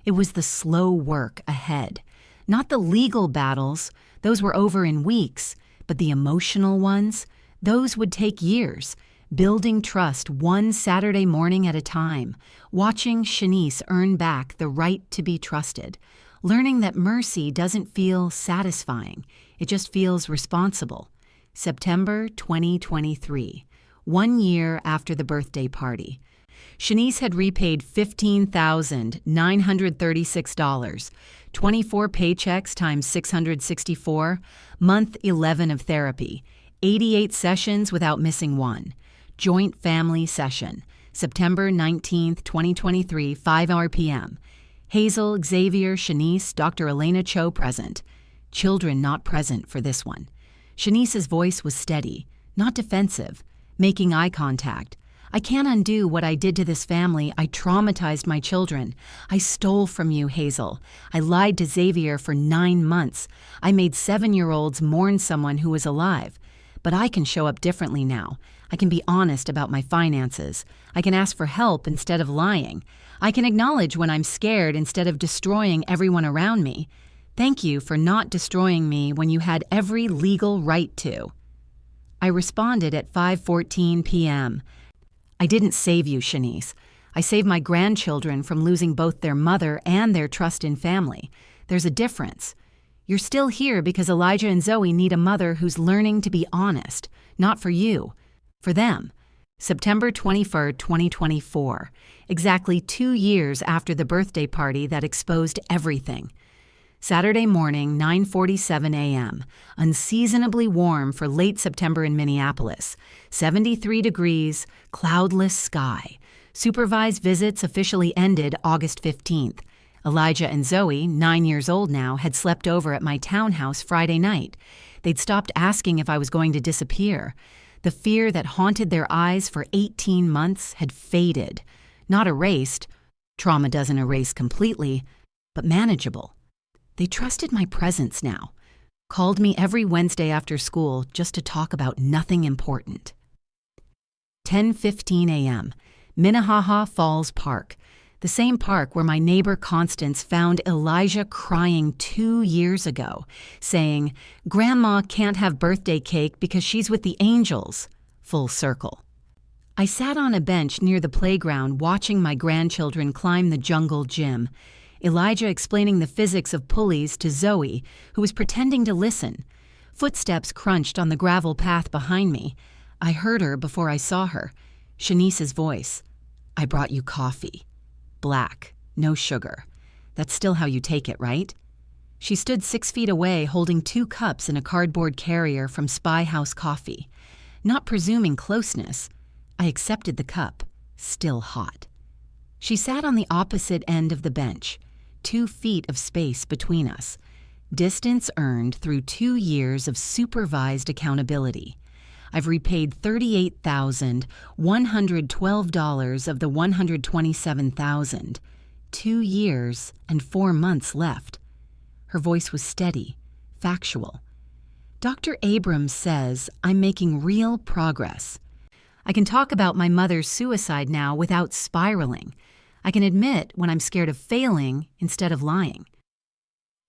It was the slow work ahead. Not the legal battles, those were over in weeks, but the emotional ones, those would take years. Building trust one Saturday morning at a time, watching Shanice earn back the right to be trusted, learning that mercy doesn't feel satisfying, it just feels responsible. September 2023, 1 year after the birthday party. Shanice had repaid $15,936, 24 paychecks times 664, month 11 of therapy, 88 sessions without missing one. Joint family session, September 19, 2023, 5 p.m. Hazel, Xavier, Shanice, Dr. Elena Cho present. Children not present for this one. Shanice's voice was steady, not defensive, making eye contact. "I can't undo what I did to this family. I traumatized my children. I stole from you, Hazel. I lied to Xavier for 9 months. I made 7-year-olds mourn someone who was alive. But I can show up differently now. I can be honest about my finances. I can ask for help instead of lying. I can acknowledge when I'm scared instead of destroying everyone around me. Thank you for not destroying me when you had every legal right to." I responded at 5:14 p.m. "I didn't save you, Shanice. I saved my grandchildren from losing both their mother and their trust in family. There's a difference. You're still here because Elijah and Zoe need a mother who's learning to be honest, not for you, for them. September 21st, 2024, exactly 2 years after the birthday party that exposed everything. Saturday morning, 9:47 a.m., unseasonably warm for late September in Minneapolis, 73 degrees, cloudless sky. Supervised visits officially ended August 15th. Elijah and Zoe, 9 years old now, had slept over at my townhouse Friday night. They'd stopped asking if I was going to disappear. The fear that haunted their eyes for 18 months had faded. Not erased. Trauma doesn't erase completely, but manageable. They trusted my presence now. Called me every Wednesday after school just to talk about nothing important. 10:15 a.m., Minnehaha Falls Park, the same park where my neighbor Constance found Elijah crying 2 years ago, saying, "Grandma can't have birthday cake because she's with the angels." Full circle. I sat on a bench near the playground watching my grandchildren climb the jungle gym, Elijah explaining the physics of pulleys to Zoe, who was pretending to listen. Footsteps crunched on the gravel path behind me. I heard her before I saw her. Shanice's voice. "I brought you coffee. Black, no sugar. That's still how you take it, right?" She stood 6 feet away holding 2 cups in a cardboard carrier from Spy House Coffee. Not presuming closeness, I accepted the cup, still hot. She sat on the opposite end of the bench, 2 feet of space between us. Distance earned through 2 years of supervised accountability. I've repaid $38,112 of the $127,000. 2 years and 4 months left. Her voice was steady, factual. Dr. Abrams says I'm making real progress. I can talk about my mother's suicide now without spiraling. I can admit when I'm scared of failing instead of lying.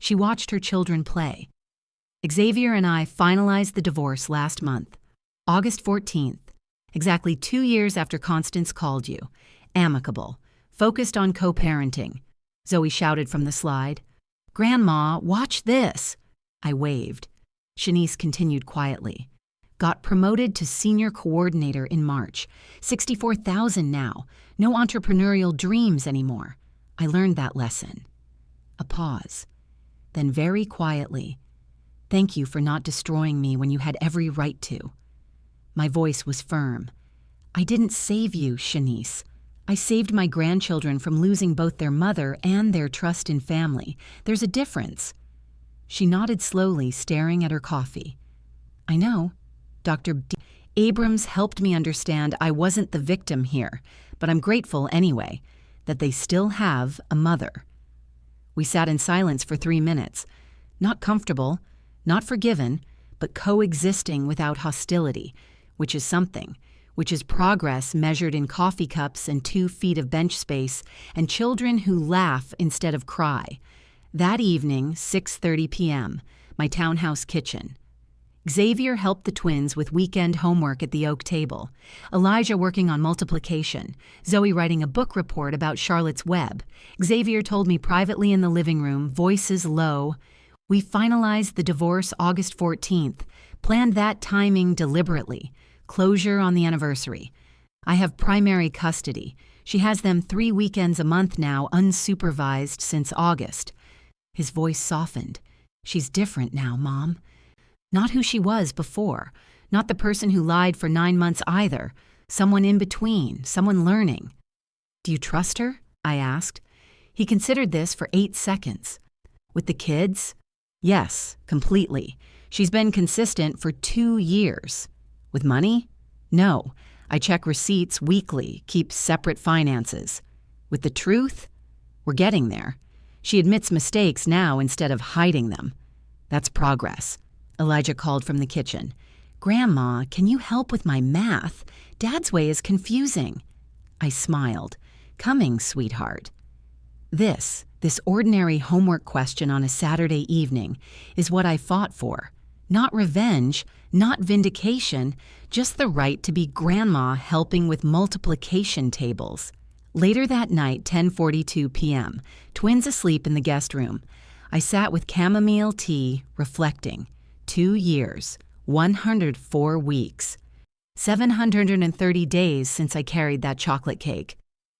She watched her children play. Xavier and I finalized the divorce last month, August 14th, exactly 2 years after Constance called you. Amicable, focused on co-parenting. Zoe shouted from the slide. "Grandma, watch this." I waved. Shanice continued quietly. Got promoted to senior coordinator in March. $64,000 now. No entrepreneurial dreams anymore. I learned that lesson. A pause. Then very quietly, "Thank you for not destroying me when you had every right to." My voice was firm. "I didn't save you, Shanice. I saved my grandchildren from losing both their mother and their trust in family. There's a difference." She nodded slowly, staring at her coffee. "I know. Dr. Abrams helped me understand I wasn't the victim here, but I'm grateful anyway, that they still have a mother." We sat in silence for 3 minutes. Not comfortable, not forgiven, but coexisting without hostility, which is something, which is progress measured in coffee cups and 2 feet of bench space and children who laugh instead of cry. That evening, 6:30 p.m., my townhouse kitchen. Xavier helped the twins with weekend homework at the oak table. Elijah working on multiplication. Zoe writing a book report about Charlotte's Web. Xavier told me privately in the living room, voices low. We finalized the divorce August 14th. Planned that timing deliberately. Closure on the anniversary. I have primary custody. She has them 3 weekends a month now, unsupervised since August. His voice softened. She's different now, Mom. Not who she was before. Not the person who lied for 9 months either. Someone in between, someone learning. "Do you trust her?" I asked. He considered this for 8 seconds. "With the kids?" "Yes, completely. She's been consistent for 2 years. With money? No. I check receipts weekly, keep separate finances. With the truth? We're getting there. She admits mistakes now instead of hiding them. That's progress." Elijah called from the kitchen. "Grandma, can you help with my math? Dad's way is confusing." I smiled. "Coming, sweetheart." This ordinary homework question on a Saturday evening is what I fought for. Not revenge, not vindication, just the right to be grandma helping with multiplication tables. Later that night, 10:42 p.m., twins asleep in the guest room. I sat with chamomile tea, reflecting. 2 years, 104 weeks. 730 days since I carried that chocolate cake.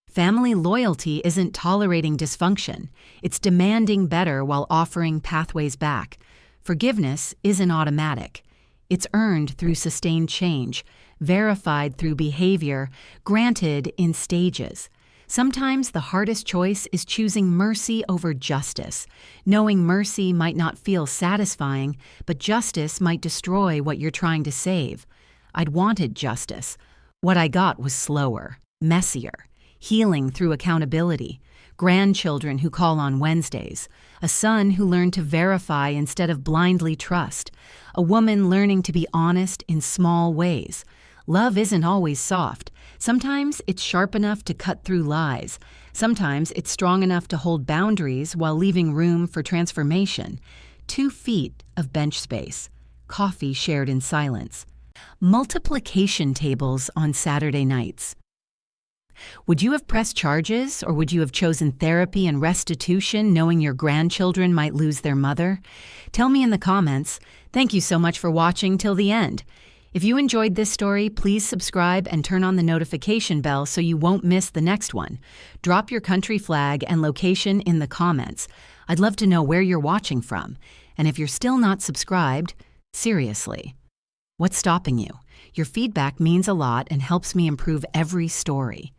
Family loyalty isn't tolerating dysfunction. It's demanding better while offering pathways back. Forgiveness isn't automatic. It's earned through sustained change, verified through behavior, granted in stages. Sometimes the hardest choice is choosing mercy over justice. Knowing mercy might not feel satisfying, but justice might destroy what you're trying to save. I'd wanted justice. What I got was slower, messier, healing through accountability, grandchildren who call on Wednesdays, a son who learned to verify instead of blindly trust, a woman learning to be honest in small ways. Love isn't always soft. Sometimes it's sharp enough to cut through lies. Sometimes it's strong enough to hold boundaries while leaving room for transformation. 2 feet of bench space. Coffee shared in silence. Multiplication tables on Saturday nights. Would you have pressed charges, or would you have chosen therapy and restitution knowing your grandchildren might lose their mother? Tell me in the comments. Thank you so much for watching till the end. If you enjoyed this story, please subscribe and turn on the notification bell so you won't miss the next one. Drop your country flag and location in the comments. I'd love to know where you're watching from. And if you're still not subscribed, seriously, what's stopping you? Your feedback means a lot and helps me improve every story.